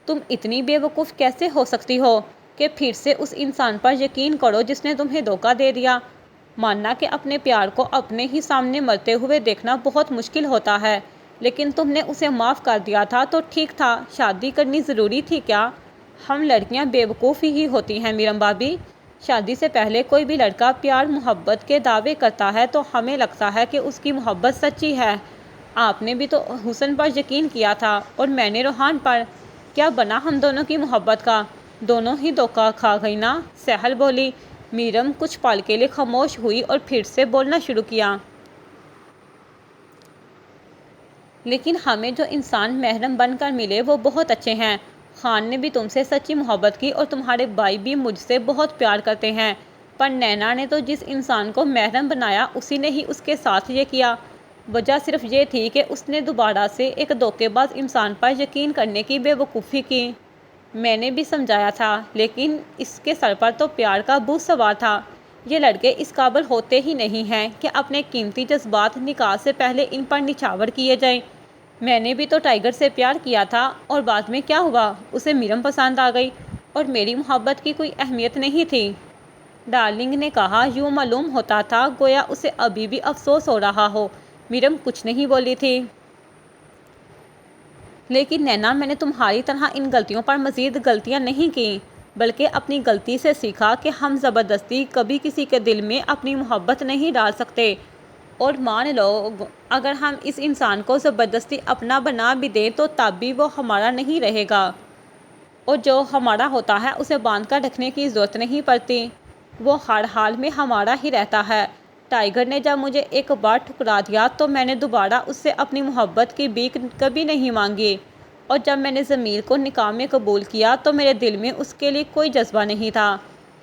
تم اتنی بے وقوف کیسے ہو سکتی ہو کہ پھر سے اس انسان پر یقین کرو جس نے تمہیں دھوکہ دے دیا؟ ماننا کہ اپنے پیار کو اپنے ہی سامنے مرتے ہوئے دیکھنا بہت مشکل ہوتا ہے، لیکن تم نے اسے معاف کر دیا تھا تو ٹھیک تھا، شادی کرنی ضروری تھی کیا؟ ہم لڑکیاں بے وقوف ہی ہوتی ہیں میرم بابی۔ شادی سے پہلے کوئی بھی لڑکا پیار محبت کے دعوے کرتا ہے تو ہمیں لگتا ہے کہ اس کی محبت سچی ہے۔ آپ نے بھی تو حسن پر یقین کیا تھا اور میں نے روحان پر۔ کیا بنا ہم دونوں کی محبت کا؟ دونوں ہی دھوکہ کھا گئی نا، سہل بولی۔ میرم کچھ پل کے لیے خاموش ہوئی اور پھر سے بولنا شروع کیا۔ لیکن ہمیں جو انسان محرم بن کر ملے وہ بہت اچھے ہیں۔ خان نے بھی تم سے سچی محبت کی اور تمہارے بھائی بھی مجھ سے بہت پیار کرتے ہیں، پر نینا نے تو جس انسان کو محرم بنایا اسی نے ہی اس کے ساتھ یہ کیا۔ وجہ صرف یہ تھی کہ اس نے دوبارہ سے ایک دھوکے باز انسان پر یقین کرنے کی بے وقوفی کی۔ میں نے بھی سمجھایا تھا، لیکن اس کے سر پر تو پیار کا بھوت سوار تھا۔ یہ لڑکے اس قابل ہوتے ہی نہیں ہیں کہ اپنے قیمتی جذبات نکاح سے پہلے ان پر نچھاور کیے جائیں۔ میں نے بھی تو ٹائیگر سے پیار کیا تھا اور بعد میں کیا ہوا؟ اسے میرم پسند آ گئی اور میری محبت کی کوئی اہمیت نہیں تھی، ڈارلنگ نے کہا۔ یوں معلوم ہوتا تھا گویا اسے ابھی بھی افسوس ہو رہا ہو۔ میرم کچھ نہیں بولی تھی، لیکن نینا، میں نے تمہاری طرح ان غلطیوں پر مزید غلطیاں نہیں کیں، بلکہ اپنی غلطی سے سیکھا کہ ہم زبردستی کبھی کسی کے دل میں اپنی محبت نہیں ڈال سکتے۔ اور مان لو، اگر ہم اس انسان کو زبردستی اپنا بنا بھی دیں تو تب بھی وہ ہمارا نہیں رہے گا، اور جو ہمارا ہوتا ہے اسے باندھ کر رکھنے کی ضرورت نہیں پڑتی، وہ ہر حال میں ہمارا ہی رہتا ہے۔ ٹائیگر نے جب مجھے ایک بار ٹھکرا دیا تو میں نے دوبارہ اس سے اپنی محبت کی بھیک کبھی نہیں مانگی، اور جب میں نے ضمیر کو نکاح میں قبول کیا تو میرے دل میں اس کے لیے کوئی جذبہ نہیں تھا۔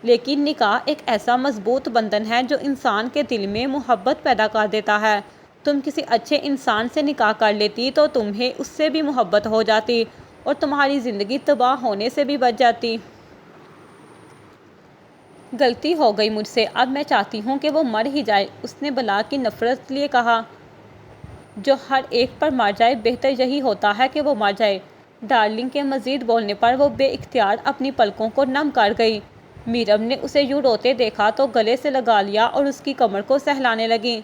لیکن نکاح ایک ایسا مضبوط بندھن ہے جو انسان کے دل میں محبت پیدا کر دیتا ہے۔ تم کسی اچھے انسان سے نکاح کر لیتی تو تمہیں اس سے بھی محبت ہو جاتی اور تمہاری زندگی تباہ ہونے سے بھی بچ جاتی۔ غلطی ہو گئی مجھ سے، اب میں چاہتی ہوں کہ وہ مر ہی جائے، اس نے بلا کی نفرت لیے کہا۔ جو ہر ایک پر مر جائے، بہتر یہی ہوتا ہے کہ وہ مر جائے۔ ڈارلنگ کے مزید بولنے پر وہ بے اختیار اپنی پلکوں کو نم کر گئی۔ میرم نے اسے یوں روتے دیکھا تو گلے سے لگا لیا اور اس کی کمر کو سہلانے لگی۔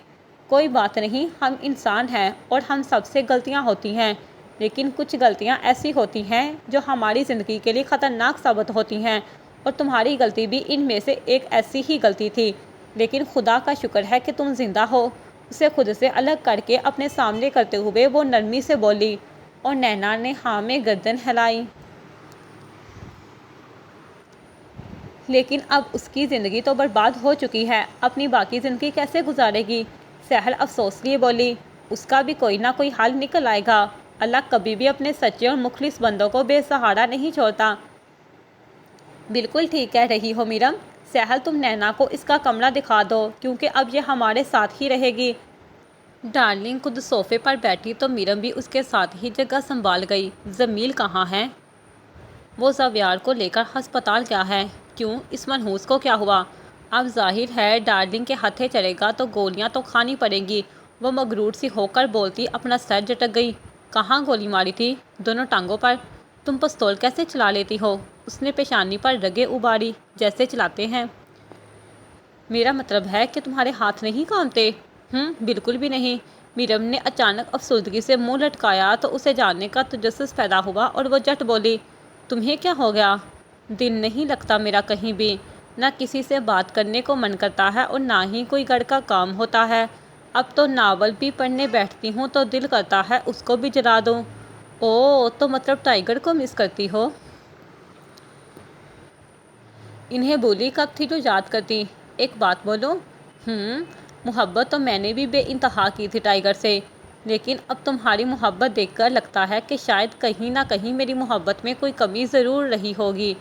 کوئی بات نہیں، ہم انسان ہیں اور ہم سب سے غلطیاں ہوتی ہیں، لیکن کچھ غلطیاں ایسی ہوتی ہیں جو ہماری زندگی کے لیے خطرناک ثابت ہوتی ہیں، اور تمہاری غلطی بھی ان میں سے ایک ایسی ہی غلطی تھی، لیکن خدا کا شکر ہے کہ تم زندہ ہو۔ اسے خود سے الگ کر کے اپنے سامنے کرتے ہوئے وہ نرمی سے بولی، اور نینا نے ہاں میں گردن ہلائی۔ لیکن اب اس کی زندگی تو برباد ہو چکی ہے، اپنی باقی زندگی کیسے گزارے گی؟ سہل افسوس لیے بولی۔ اس کا بھی کوئی نہ کوئی حل نکل آئے گا، اللہ کبھی بھی اپنے سچے اور مخلص بندوں کو بے سہارا نہیں چھوڑتا۔ بالکل ٹھیک کہہ رہی ہو میرم۔ سہل، تم نینا کو اس کا کمرہ دکھا دو، کیونکہ اب یہ ہمارے ساتھ ہی رہے گی۔ ڈارلنگ خود صوفے پر بیٹھی تو میرم بھی اس کے ساتھ ہی جگہ سنبھال گئی۔ جمیل کہاں ہے؟ وہ زاویار کو لے کر ہسپتال گیا ہے۔ کیوں؟ اس منحوس کو کیا ہوا؟ اب ظاہر ہے ڈارلنگ کے ہتھے چلے گا تو گولیاں تو کھانی پڑیں گی، وہ مغرور سی ہو کر بولتی اپنا سر جھٹک گئی۔ کہاں گولی ماری تھی؟ دونوں ٹانگوں پر۔ تم پستول کیسے چلا لیتی ہو؟ اس نے پیشانی پر رگیں اباری، جیسے چلاتے ہیں۔ میرا مطلب ہے کہ تمہارے ہاتھ نہیں کانپتے؟ بالکل بھی نہیں۔ میرم نے اچانک افسردگی سے منہ لٹکایا تو اسے جاننے کا تجسس پیدا ہوا اور وہ جھٹ بولی، تمہیں کیا ہو گیا؟ دل نہیں لگتا میرا کہیں بھی، نہ کسی سے بات کرنے کو من کرتا ہے اور نہ ہی کوئی گھر کا کام ہوتا ہے۔ اب تو ناول بھی پڑھنے بیٹھتی ہوں تو دل کرتا ہے اس کو بھی جلا دوں۔ اوہ، تو مطلب ٹائیگر کو مس کرتی ہو؟ انہیں بھولی کب تھی جو یاد کرتی؟ ایک بات بولوں؟ محبت تو میں نے بھی بے انتہا کی تھی ٹائیگر سے، لیکن اب تمہاری محبت دیکھ کر لگتا ہے کہ شاید کہیں نہ کہیں میری محبت میں کوئی کمی ضرور رہی ہوگی۔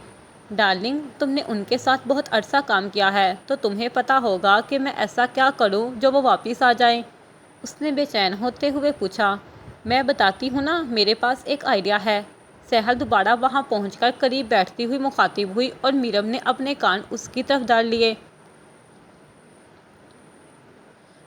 ڈارلنگ، تم نے ان کے ساتھ بہت عرصہ کام کیا ہے تو تمہیں پتہ ہوگا کہ میں ایسا کیا کروں جو وہ واپس آ جائیں۔ اس نے بے چین ہوتے ہوئے پوچھا۔ میں بتاتی ہوں نا، میرے پاس ایک آئیڈیا ہے۔ سہل دوبارہ وہاں پہنچ کر قریب بیٹھتی ہوئی مخاطب ہوئی اور میرم نے اپنے کان اس کی طرف ڈال لیے۔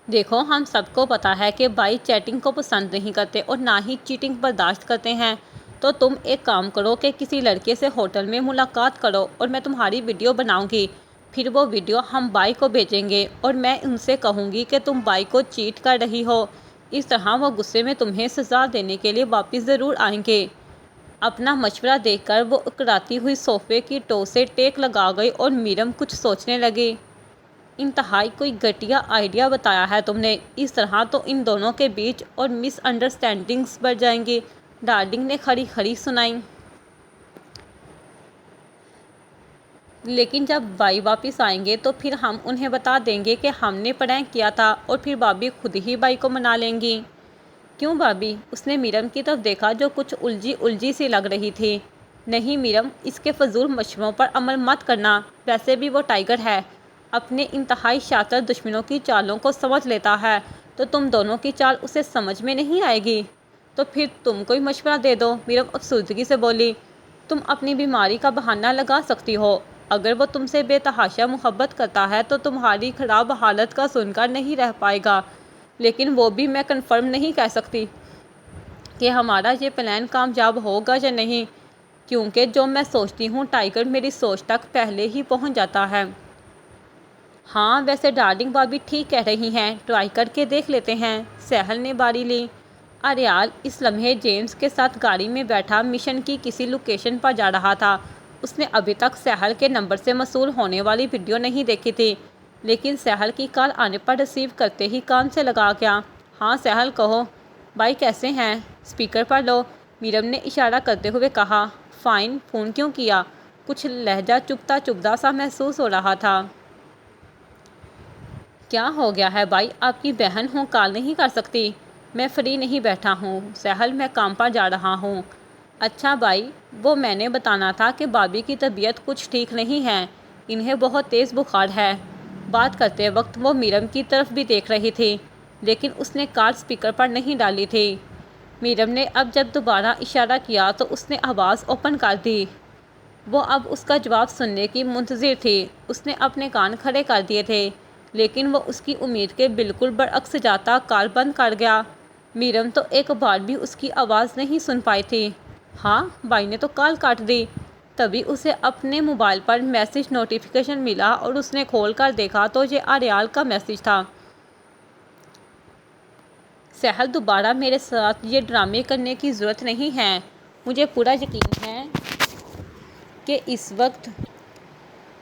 دیکھو، ہم سب کو پتہ ہے کہ بھائی چیٹنگ کو پسند نہیں کرتے اور نہ ہی چیٹنگ برداشت کرتے ہیں، تو تم ایک کام کرو کہ کسی لڑکے سے ہوٹل میں ملاقات کرو اور میں تمہاری ویڈیو بناؤں گی، پھر وہ ویڈیو ہم بھائی کو بھیجیں گے اور میں ان سے کہوں گی کہ تم بھائی کو چیٹ کر رہی ہو۔ اس طرح وہ غصے میں تمہیں سزا دینے کے لیے واپس ضرور آئیں گے۔ اپنا مشورہ دیکھ کر وہ اکراتی ہوئی صوفے کی ٹو سے ٹیک لگا گئی اور میرم کچھ سوچنے لگی۔ انتہائی کوئی گھٹیا آئیڈیا بتایا ہے تم نے، اس طرح تو ان دونوں کے بیچ اور مس انڈرسٹینڈنگز بڑھ جائیں گی، ڈارلنگ نے کھڑی کھڑی سنائی۔ لیکن جب بھائی واپس آئیں گے تو پھر ہم انہیں بتا دیں گے کہ ہم نے پرینک کیا تھا اور پھر بھابھی خود ہی بھائی کو منا لیں گی۔ کیوں بھابھی؟ اس نے میرم کی طرف دیکھا جو کچھ الجھی سی لگ رہی تھی۔ نہیں میرم، اس کے فضول مشوروں پر عمل مت کرنا، ویسے بھی وہ ٹائیگر ہے، اپنے انتہائی شاطر دشمنوں کی چالوں کو سمجھ لیتا ہے، تو تم دونوں کی چال اسے سمجھ میں نہیں آئے گی۔ تو پھر تم کوئی مشورہ دے دو، میرم افسردگی سے بولی۔ تم اپنی بیماری کا بہانہ لگا سکتی ہو، اگر وہ تم سے بے تحاشا محبت کرتا ہے تو تمہاری خراب حالت کا سن کر نہیں رہ پائے گا، لیکن وہ بھی میں کنفرم نہیں کہہ سکتی کہ ہمارا یہ پلان کامیاب ہوگا یا نہیں، کیونکہ جو میں سوچتی ہوں ٹائیگر میری سوچ تک پہلے ہی پہنچ جاتا ہے۔ ویسے ڈارلنگ بھابھی ٹھیک کہہ رہی ہیں، ٹرائی کر کے دیکھ لیتے ہیں۔ سہل نے باری لی۔ آریال اس لمحے جیمز کے ساتھ گاڑی میں بیٹھا مشن کی کسی لوکیشن پر جا رہا تھا۔ اس نے ابھی تک ساحل کے نمبر سے موصول ہونے والی ویڈیو نہیں دیکھی تھی، لیکن ساحل کی کال آنے پر ریسیو کرتے ہی کان سے لگا گیا۔ ہاں ساحل کہو بھائی، کیسے ہیں؟ اسپیکر پر لو، میرم نے اشارہ کرتے ہوئے کہا۔ فائن، فون کیوں کیا؟ کچھ لہجہ چبھتا چبھتا سا محسوس ہو رہا تھا۔ کیا ہو گیا ہے بھائی؟ آپ کی بہن ہوں، کال نہیں کر سکتی؟ میں فری نہیں بیٹھا ہوں ساحل، میں کام پر جا رہا ہوں۔ اچھا بھائی، وہ میں نے بتانا تھا کہ بھابھی کی طبیعت کچھ ٹھیک نہیں ہے، انہیں بہت تیز بخار ہے۔ بات کرتے وقت وہ میرم کی طرف بھی دیکھ رہی تھی، لیکن اس نے کال اسپیکر پر نہیں ڈالی تھی۔ میرم نے اب جب دوبارہ اشارہ کیا تو اس نے آواز اوپن کر دی۔ وہ اب اس کا جواب سننے کی منتظر تھی۔ اس نے اپنے کان کھڑے کر دیے تھے، لیکن وہ اس کی امید کے بالکل برعکس جاتا کال بند کر گیا۔ میرم تو ایک بار بھی اس کی آواز نہیں سن پائی تھی۔ ہاں، بھائی نے تو کال کاٹ دی۔ تبھی اسے اپنے موبائل پر میسج نوٹیفیکیشن ملا اور اس نے کھول کر دیکھا تو یہ آریال کا میسج تھا۔ ساحل، دوبارہ میرے ساتھ یہ ڈرامے کرنے کی ضرورت نہیں ہے۔ مجھے پورا یقین ہے کہ اس وقت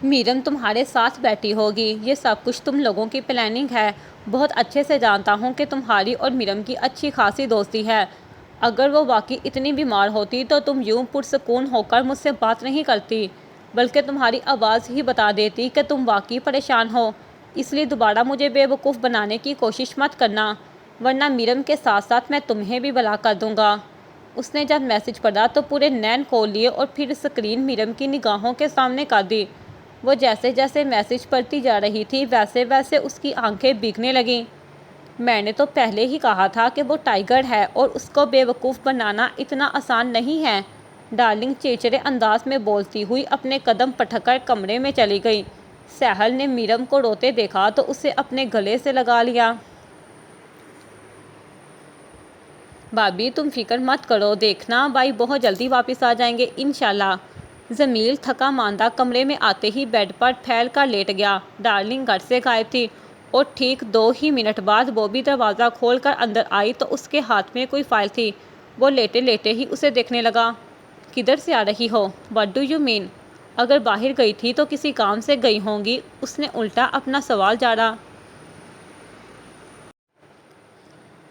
میرم تمہارے ساتھ بیٹھی ہوگی۔ یہ سب کچھ تم لوگوں کی پلاننگ ہے۔ بہت اچھے سے جانتا ہوں کہ تمہاری اور میرم کی اچھی خاصی دوستی ہے۔ اگر وہ واقعی اتنی بیمار ہوتی تو تم یوں پرسکون ہو کر مجھ سے بات نہیں کرتی، بلکہ تمہاری آواز ہی بتا دیتی کہ تم واقعی پریشان ہو۔ اس لیے دوبارہ مجھے بے وقوف بنانے کی کوشش مت کرنا، ورنہ میرم کے ساتھ ساتھ میں تمہیں بھی بلا کر دوں گا۔ اس نے جب میسج پڑھا تو پورے نین کھول لیے اور پھر اسکرین میرم کی نگاہوں کے سامنے کر دی۔ وہ جیسے جیسے میسج پڑھتی جا رہی تھی ویسے ویسے اس کی آنکھیں بھیگنے لگیں۔ میں نے تو پہلے ہی کہا تھا کہ وہ ٹائیگر ہے اور اس کو بے وقوف بنانا اتنا آسان نہیں ہے، ڈارلنگ چڑچڑے انداز میں بولتی ہوئی اپنے قدم پٹک کر کمرے میں چلی گئی۔ ساحل نے میرم کو روتے دیکھا تو اسے اپنے گلے سے لگا لیا۔ بھابھی تم فکر مت کرو، دیکھنا بھائی بہت جلدی واپس آ جائیں گے انشاءاللہ۔ جمیل تھکا ماندہ کمرے میں آتے ہی بیڈ پر پھیل کر لیٹ گیا۔ ڈارلنگ گھر سے غائب تھی اور ٹھیک 2 ہی منٹ بعد بوبی دروازہ کھول کر اندر آئی تو اس کے ہاتھ میں کوئی فائل تھی۔ وہ لیٹے لیٹے ہی اسے دیکھنے لگا۔ کدھر سے آ رہی ہو؟ What do you mean? اگر باہر گئی تھی تو کسی کام سے گئی ہوں گی، اس نے الٹا اپنا سوال جاڑا۔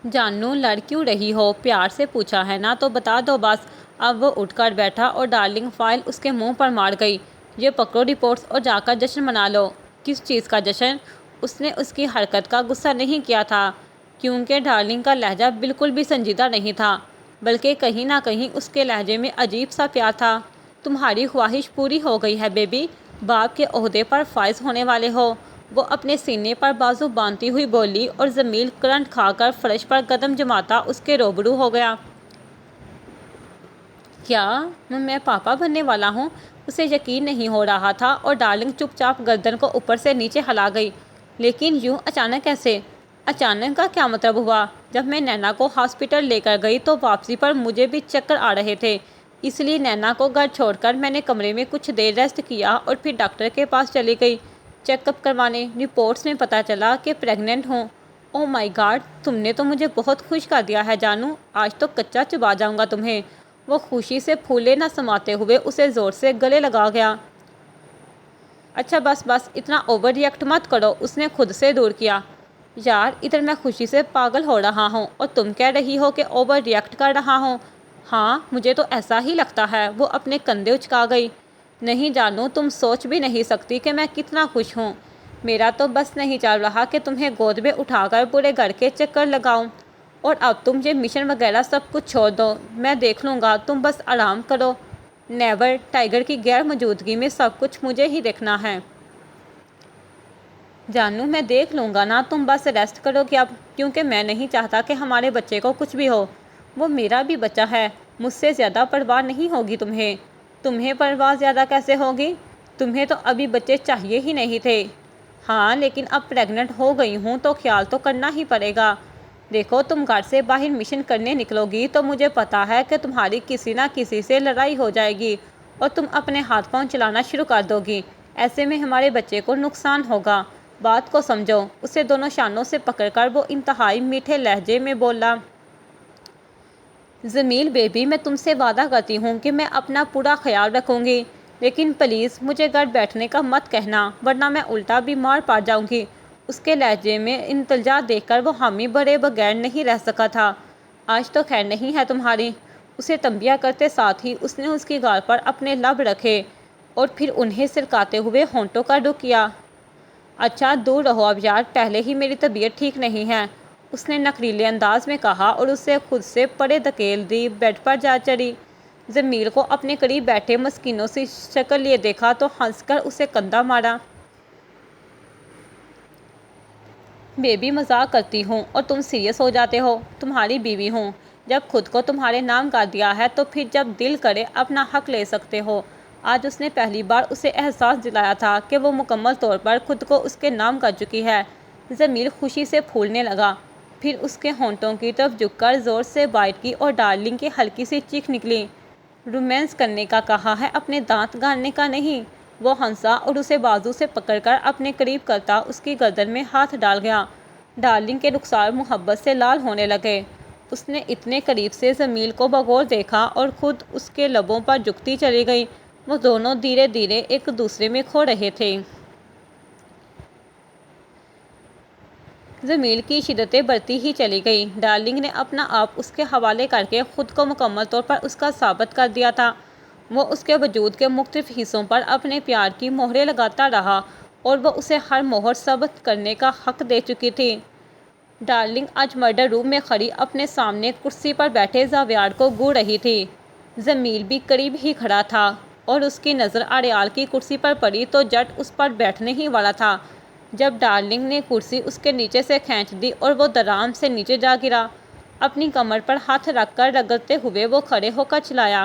جانو لڑ کیوں رہی ہو؟ پیار سے پوچھا ہے نا تو بتا دو بس۔ اب وہ اٹھ کر بیٹھا اور ڈارلنگ فائل اس کے منہ پر مار گئی۔ یہ پکڑو رپورٹس اور جا کر جشن منا لو۔ کس چیز کا جشن؟ اس نے اس کی حرکت کا غصہ نہیں کیا تھا، کیونکہ ڈارلنگ کا لہجہ بالکل بھی سنجیدہ نہیں تھا، بلکہ کہیں نہ کہیں اس کے لہجے میں عجیب سا پیار تھا۔ تمہاری خواہش پوری ہو گئی ہے بیبی، باپ کے عہدے پر فائز ہونے والے ہو۔ وہ اپنے سینے پر بازو باندھتی ہوئی بولی اور جمیل کرنٹ کھا کر فرش پر قدم جماتا اس کے روبرو ہو گیا۔ کیا میں پاپا بننے والا ہوں؟ اسے یقین نہیں ہو رہا تھا اور ڈارلنگ چپ چاپ گردن کو اوپر سے نیچے ہلا گئی۔ لیکن یوں اچانک کیسے؟ اچانک کا کیا مطلب ہوا؟ جب میں نینا کو ہاسپٹل لے کر گئی تو واپسی پر مجھے بھی چکر آ رہے تھے، اس لیے نینا کو گھر چھوڑ کر میں نے کمرے میں کچھ دیر ریسٹ کیا اور پھر ڈاکٹر کے پاس چلی گئی چیک اپ کروانے۔ رپورٹس میں پتہ چلا کہ پریگننٹ ہوں۔ اوہ مائی گاڈ، تم نے تو مجھے بہت خوش کر دیا ہے جانو، آج تو کچا چبا جاؤں گا تمہیں۔ وہ خوشی سے پھولے نہ سماتے ہوئے اسے زور سے گلے لگا گیا۔ اچھا بس بس، اتنا اوور ری ایکٹ مت کرو، اس نے خود سے دور کیا۔ یار ادھر میں خوشی سے پاگل ہو رہا ہوں اور تم کہہ رہی ہو کہ اوور ری ایکٹ کر رہا ہوں۔ ہاں مجھے تو ایسا ہی لگتا ہے۔ وہ اپنے کندھے اچکا گئی۔ نہیں جانو، تم سوچ بھی نہیں سکتی کہ میں کتنا خوش ہوں۔ میرا تو بس نہیں چل رہا کہ تمہیں گود میں اٹھا کر پورے گھر کے چکر لگاؤں، اور اب تم یہ مشن وغیرہ سب کچھ چھوڑ دو، میں دیکھ لوں گا، تم بس آرام کرو۔ نیور، ٹائیگر کی غیر موجودگی میں سب کچھ مجھے ہی دیکھنا ہے۔ جانو میں دیکھ لوں گا نا، تم بس ریسٹ کرو گے اب، کیونکہ میں نہیں چاہتا کہ ہمارے بچے کو کچھ بھی ہو۔ وہ میرا بھی بچہ ہے، مجھ سے زیادہ پرواہ نہیں ہوگی تمہیں۔ تمہیں پرواہ زیادہ کیسے ہوگی؟ تمہیں تو ابھی بچے چاہیے ہی نہیں تھے۔ ہاں لیکن اب پریگننٹ ہو گئی ہوں تو خیال تو کرنا ہی پڑے گا۔ دیکھو تم گھر سے باہر مشن کرنے نکلو گی تو مجھے پتا ہے کہ تمہاری کسی نہ کسی سے لڑائی ہو جائے گی اور تم اپنے ہاتھ پاؤں چلانا شروع کر دو گی، ایسے میں ہمارے بچے کو نقصان ہوگا، بات کو سمجھو۔ اسے دونوں شانوں سے پکڑ کر وہ انتہائی میٹھے لہجے میں بولا۔ جمیل بیبی، میں تم سے وعدہ کرتی ہوں کہ میں اپنا پورا خیال رکھوں گی، لیکن پلیز مجھے گھر بیٹھنے کا مت کہنا ورنہ میں الٹا بیمار پڑ جاؤں گی۔ اس کے لہجے میں التجا دیکھ کر وہ حامی بڑے بغیر نہیں رہ سکا تھا۔ آج تو خیر نہیں ہے تمہاری، اسے تنبیہ کرتے ساتھ ہی اس نے اس کی گال پر اپنے لب رکھے اور پھر انہیں سرکاتے ہوئے ہونٹوں کا رخ کیا۔ اچھا دور رہو اب یار، پہلے ہی میری طبیعت ٹھیک نہیں ہے، اس نے نخریلے انداز میں کہا اور اسے خود سے پرے دھکیل دی بیڈ پر جا چڑھی۔ جمیل کو اپنے قریب بیٹھے مسکینوں سی شکل لیے دیکھا تو ہنس کر اسے کندھا مارا۔ بیبی مذاق کرتی ہوں اور تم سیریس ہو جاتے ہو، تمہاری بیوی ہوں، جب خود کو تمہارے نام کر دیا ہے تو پھر جب دل کرے اپنا حق لے سکتے ہو۔ آج اس نے پہلی بار اسے احساس دلایا تھا کہ وہ مکمل طور پر خود کو اس کے نام کر چکی ہے۔ جمیل خوشی سے پھولنے لگا، پھر اس کے ہونٹوں کی طرف جھک کر زور سے بائٹ کی اور ڈارلنگ کی ہلکی سی چیخ نکلی۔ رومانس کرنے کا کہا ہے، اپنے دانت گاڑنے کا نہیں۔ وہ ہنسا اور اسے بازو سے پکڑ کر اپنے قریب کرتا اس کی گردن میں ہاتھ ڈال گیا۔ ڈارلنگ کے رخسار محبت سے لال ہونے لگے۔ اس نے اتنے قریب سے جمیل کو بغور دیکھا اور خود اس کے لبوں پر جھکتی چلی گئی۔ وہ دونوں دھیرے دھیرے ایک دوسرے میں کھو رہے تھے۔ جمیل کی شدتیں بڑھتی ہی چلی گئی۔ ڈارلنگ نے اپنا آپ اس کے حوالے کر کے خود کو مکمل طور پر اس کا ثابت کر دیا تھا۔ وہ اس کے وجود کے مختلف حصوں پر اپنے پیار کی مہریں لگاتا رہا اور وہ اسے ہر مہر ثابت کرنے کا حق دے چکی تھی۔ ڈارلنگ آج مرڈر روم میں کھڑی اپنے سامنے کرسی پر بیٹھے زاویار کو گھور رہی تھی۔ جمیل بھی قریب ہی کھڑا تھا اور اس کی نظر اریال کی کرسی پر پڑی تو جٹ اس پر بیٹھنے ہی والا تھا جب ڈارلنگ نے کرسی اس کے نیچے سے کھینچ دی اور وہ دھڑام سے نیچے جا گرا۔ اپنی کمر پر ہاتھ رکھ کر رگڑتے ہوئے وہ کھڑے ہو کر چلایا،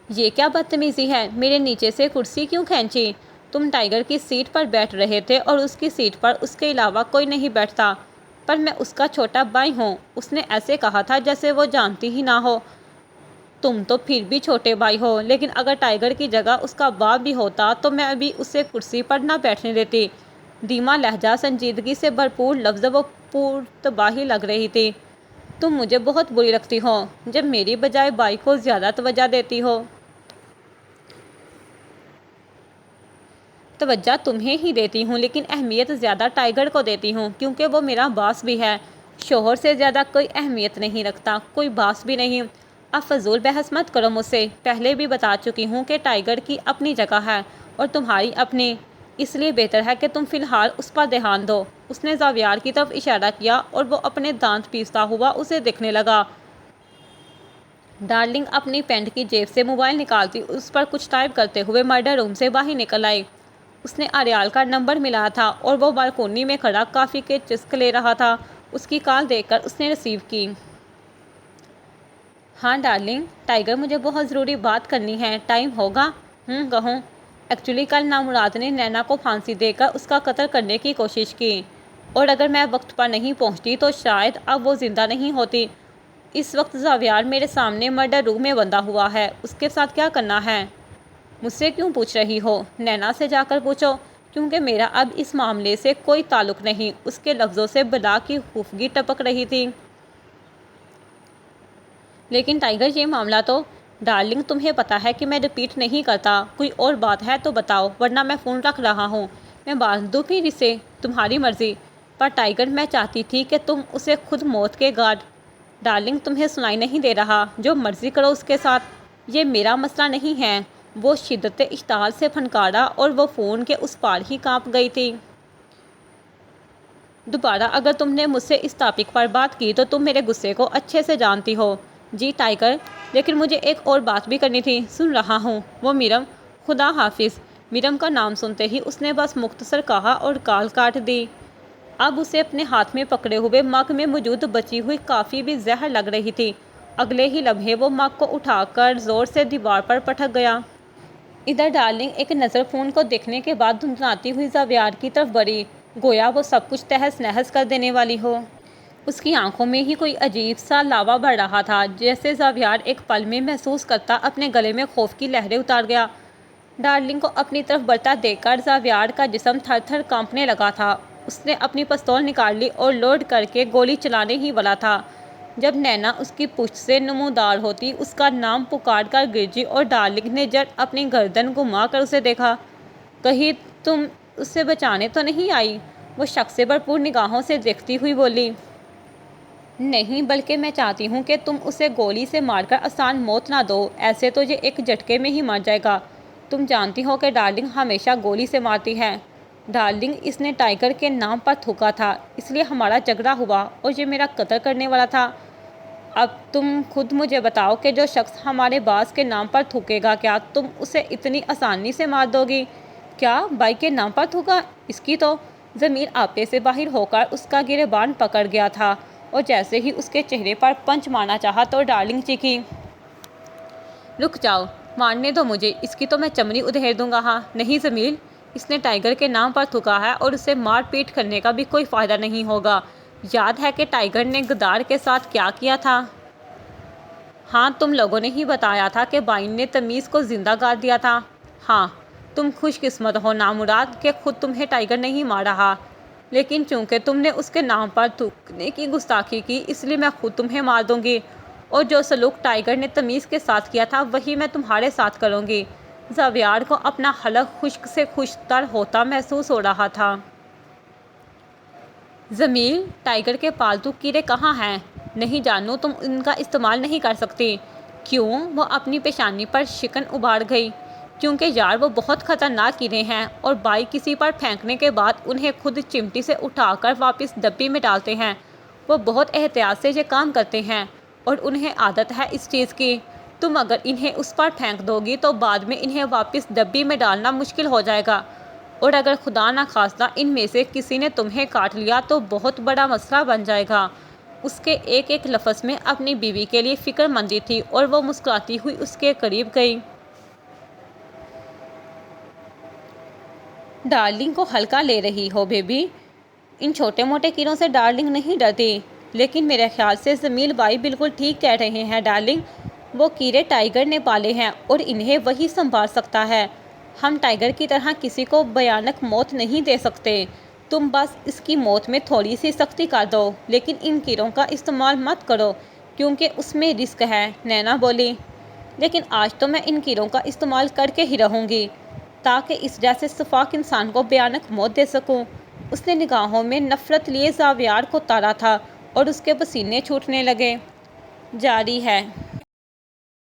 یہ کیا بدتمیزی ہے، میرے نیچے سے کرسی کیوں کھینچی؟ تم ٹائیگر کی سیٹ پر بیٹھ رہے تھے اور اس کی سیٹ پر اس کے علاوہ کوئی نہیں بیٹھتا۔ پر میں اس کا چھوٹا بھائی ہوں، اس نے ایسے کہا تھا جیسے وہ جانتی ہی نہ ہو۔ تم تو پھر بھی چھوٹے بھائی ہو، لیکن اگر ٹائیگر کی جگہ اس کا باپ بھی ہوتا تو میں ابھی اسے کرسی پر نہ بیٹھنے دیتی۔ دھیما لہجہ، سنجیدگی سے بھرپور لفظ وہ پرتباہی لگ رہی تھی۔ تم مجھے بہت بری لگتی ہو جب میری بجائے بھائی کو زیادہ توجہ دیتی ہو۔ توجہ تمہیں ہی دیتی ہوں لیکن اہمیت زیادہ ٹائیگر کو دیتی ہوں کیونکہ وہ میرا باس بھی ہے۔ شوہر سے زیادہ کوئی اہمیت نہیں رکھتا، کوئی باس بھی نہیں۔ اب فضول بحث مت کرو مجھ سے، پہلے بھی بتا چکی ہوں کہ ٹائیگر کی اپنی جگہ ہے اور تمہاری اپنی، اس لیے بہتر ہے کہ تم فی الحال اس پر دھیان دو۔ اس نے زاویار کی طرف اشارہ کیا اور وہ اپنے دانت پیستا ہوا اسے دیکھنے لگا۔ ڈارلنگ اپنی پینٹ کی جیب سے موبائل نکالتی اس پر کچھ ٹائپ کرتے ہوئے مرڈر روم سے باہر نکل آئی۔ اس نے اریال کا نمبر ملایا تھا اور وہ بالکونی میں کھڑا کافی کے چسک لے رہا تھا۔ اس کی کال دیکھ کر اس نے ریسیو کی۔ ہاں ڈارلنگ، ٹائیگر مجھے بہت ضروری بات کرنی ہے، ٹائم ہوگا؟ کہوں۔ ایکچولی کل نامراد نے نینا کو پھانسی دے کر اس کا قتل کرنے کی کوشش کی اور اگر میں وقت پر نہیں پہنچتی تو شاید اب وہ زندہ نہیں ہوتی۔ اس وقت زاویار میرے سامنے مرڈر روم میں بندھا ہوا ہے، اس کے ساتھ کیا کرنا ہے؟ مجھ سے کیوں پوچھ رہی ہو؟ نینا سے جا کر پوچھو، کیونکہ میرا اب اس معاملے سے کوئی تعلق نہیں۔ اس کے لفظوں سے بلا کی خفگی ٹپک رہی تھی۔ لیکن ٹائیگر یہ معاملہ تو… ڈارلنگ تمہیں پتہ ہے کہ میں رپیٹ نہیں کرتا، کوئی اور بات ہے تو بتاؤ ورنہ میں فون رکھ رہا ہوں۔ میں باندھ دوں پھر اسے؟ تمہاری مرضی۔ پر ٹائیگر میں چاہتی تھی کہ تم اسے خود موت کے گھاٹ… ڈارلنگ تمہیں سنائی نہیں دے رہا؟ جو مرضی کرو اس کے ساتھ، یہ میرا مسئلہ نہیں ہے۔ وہ شدت اشتعال سے پھنکارا اور وہ فون کے اس پار ہی کانپ گئی تھی۔ دوبارہ اگر تم نے مجھ سے اس ٹاپک پر بات کی تو تم میرے غصے کو اچھے سے جانتی ہو۔ جی ٹائیگر، لیکن مجھے ایک اور بات بھی کرنی تھی۔ سن رہا ہوں۔ وہ میرم، خدا حافظ۔ میرم کا نام سنتے ہی اس نے بس مختصر کہا اور کال کاٹ دی۔ اب اسے اپنے ہاتھ میں پکڑے ہوئے مگ میں موجود بچی ہوئی کافی بھی زہر لگ رہی تھی۔ اگلے ہی لمحے وہ مگ کو اٹھا کر زور سے دیوار پر پٹک گیا۔ ادھر ڈارلنگ ایک نظر فون کو دیکھنے کے بعد دھندلاتی ہوئی زاویار کی طرف بڑھی، گویا وہ سب کچھ تہس نہس کر دینے والی ہو۔ اس کی آنکھوں میں ہی کوئی عجیب سا لاوا بڑھ رہا تھا، جیسے زاویار ایک پل میں محسوس کرتا اپنے گلے میں خوف کی لہریں اتار گیا۔ ڈارلنگ کو اپنی طرف بڑھتا دیکھ کر زاویار کا جسم تھر تھر کانپنے لگا تھا۔ اس نے اپنی پستول نکال لی اور لوڈ کر کے گولی چلانے ہی والا تھا جب نینا اس کی پشت سے نمودار ہوتی اس کا نام پکار کر گرجی اور ڈارلنگ نے جب اپنی گردن گھما کر اسے دیکھا۔ کہیں تم اسے بچانے تو نہیں آئی؟ وہ شک سے بھرپور نگاہوں سے دیکھتی ہوئی بولی۔ نہیں، بلکہ میں چاہتی ہوں کہ تم اسے گولی سے مار کر آسان موت نہ دو، ایسے تو یہ ایک جھٹکے میں ہی مر جائے گا۔ تم جانتی ہو کہ ڈارلنگ ہمیشہ گولی سے مارتی ہے۔ ڈارلنگ، اس نے ٹائیگر کے نام پر تھوکا تھا، اس لیے ہمارا جھگڑا ہوا اور یہ میرا قتل کرنے والا تھا۔ اب تم خود مجھے بتاؤ کہ جو شخص ہمارے باس کے نام پر تھوکے گا، کیا تم اسے اتنی آسانی سے مار دو گی؟ کیا بائی کے نام پر تھوکا؟ اس کی تو ضمیر آپے سے باہر ہو کر اس کا گریبان پکڑ گیا تھا اور جیسے ہی اس کے چہرے پر پنچ مارنا چاہا تو ڈارلنگ چیخی۔ رک جاؤ، مارنے دو مجھے، اس کی تو میں چمڑی ادھیڑ دوں گا۔ ہاں نہیں ضمیر، اس نے ٹائیگر کے نام پر تھوکا ہے اور اسے مار پیٹ کرنے کا بھی کوئی فائدہ نہیں ہوگا۔ یاد ہے کہ ٹائیگر نے غدار کے ساتھ کیا کیا تھا؟ ہاں، تم لوگوں نے ہی بتایا تھا کہ بائن نے تمیز کو زندہ گاڑ دیا تھا۔ ہاں، تم خوش قسمت ہو نامراد کہ خود تمہیں ٹائیگر نہیں مار رہا، لیکن چونکہ تم نے اس کے نام پر تھوکنے کی گستاخی کی، اس لیے میں خود تمہیں مار دوں گی، اور جو سلوک ٹائیگر نے تمیز کے ساتھ کیا تھا وہی میں تمہارے ساتھ کروں گی۔ زاویار کو اپنا حلق خشک سے خشک تر ہوتا محسوس ہو رہا تھا۔ ضمیر، ٹائیگر کے پالتو کیڑے کہاں ہیں؟ نہیں جانو، تم ان کا استعمال نہیں کر سکتی۔ کیوں؟ وہ اپنی پیشانی پر شکن ابھار گئی۔ کیونکہ یار وہ بہت خطرناک کیڑے ہیں اور بائی کسی پر پھینکنے کے بعد انہیں خود چمٹی سے اٹھا کر واپس ڈبی میں ڈالتے ہیں۔ وہ بہت احتیاط سے یہ کام کرتے ہیں اور انہیں عادت ہے اس چیز کی۔ تم اگر انہیں اس پر پھینک دو گی تو بعد میں انہیں واپس ڈبی میں ڈالنا مشکل ہو جائے گا، اور اگر خدا نخواستہ ان میں سے کسی نے تمہیں کاٹ لیا تو بہت بڑا مسئلہ بن جائے گا۔ اس کے ایک ایک لفظ میں اپنی بیوی کے لیے فکر مندی تھی اور وہ مسکراتی ہوئی اس کے قریب گئی۔ ڈارلنگ کو ہلکا لے رہی ہو بیبی؟ ان چھوٹے موٹے کیڑوں سے ڈارلنگ نہیں ڈرتی، لیکن میرے خیال سے جمیل بھائی بالکل ٹھیک کہہ رہے ہیں ڈارلنگ۔ وہ کیڑے ٹائیگر نے پالے ہیں اور انہیں وہی سنبھال سکتا ہے۔ ہم ٹائیگر کی طرح کسی کو بھیانک موت نہیں دے سکتے۔ تم بس اس کی موت میں تھوڑی سی سختی کر دو، لیکن ان کیڑوں کا استعمال مت کرو کیونکہ اس میں رسک ہے، نینا بولی۔ لیکن آج تو میں ان کیڑوں کا استعمال کر کے ہی رہوں گی، تاکہ اس جیسے شفاق انسان کو بھیانک موت دے سکوں۔ اس نے نگاہوں میں نفرت لیے زاویار کو تارا تھا اور اس کے پسینے چھوٹنے لگے۔ جاری ہے۔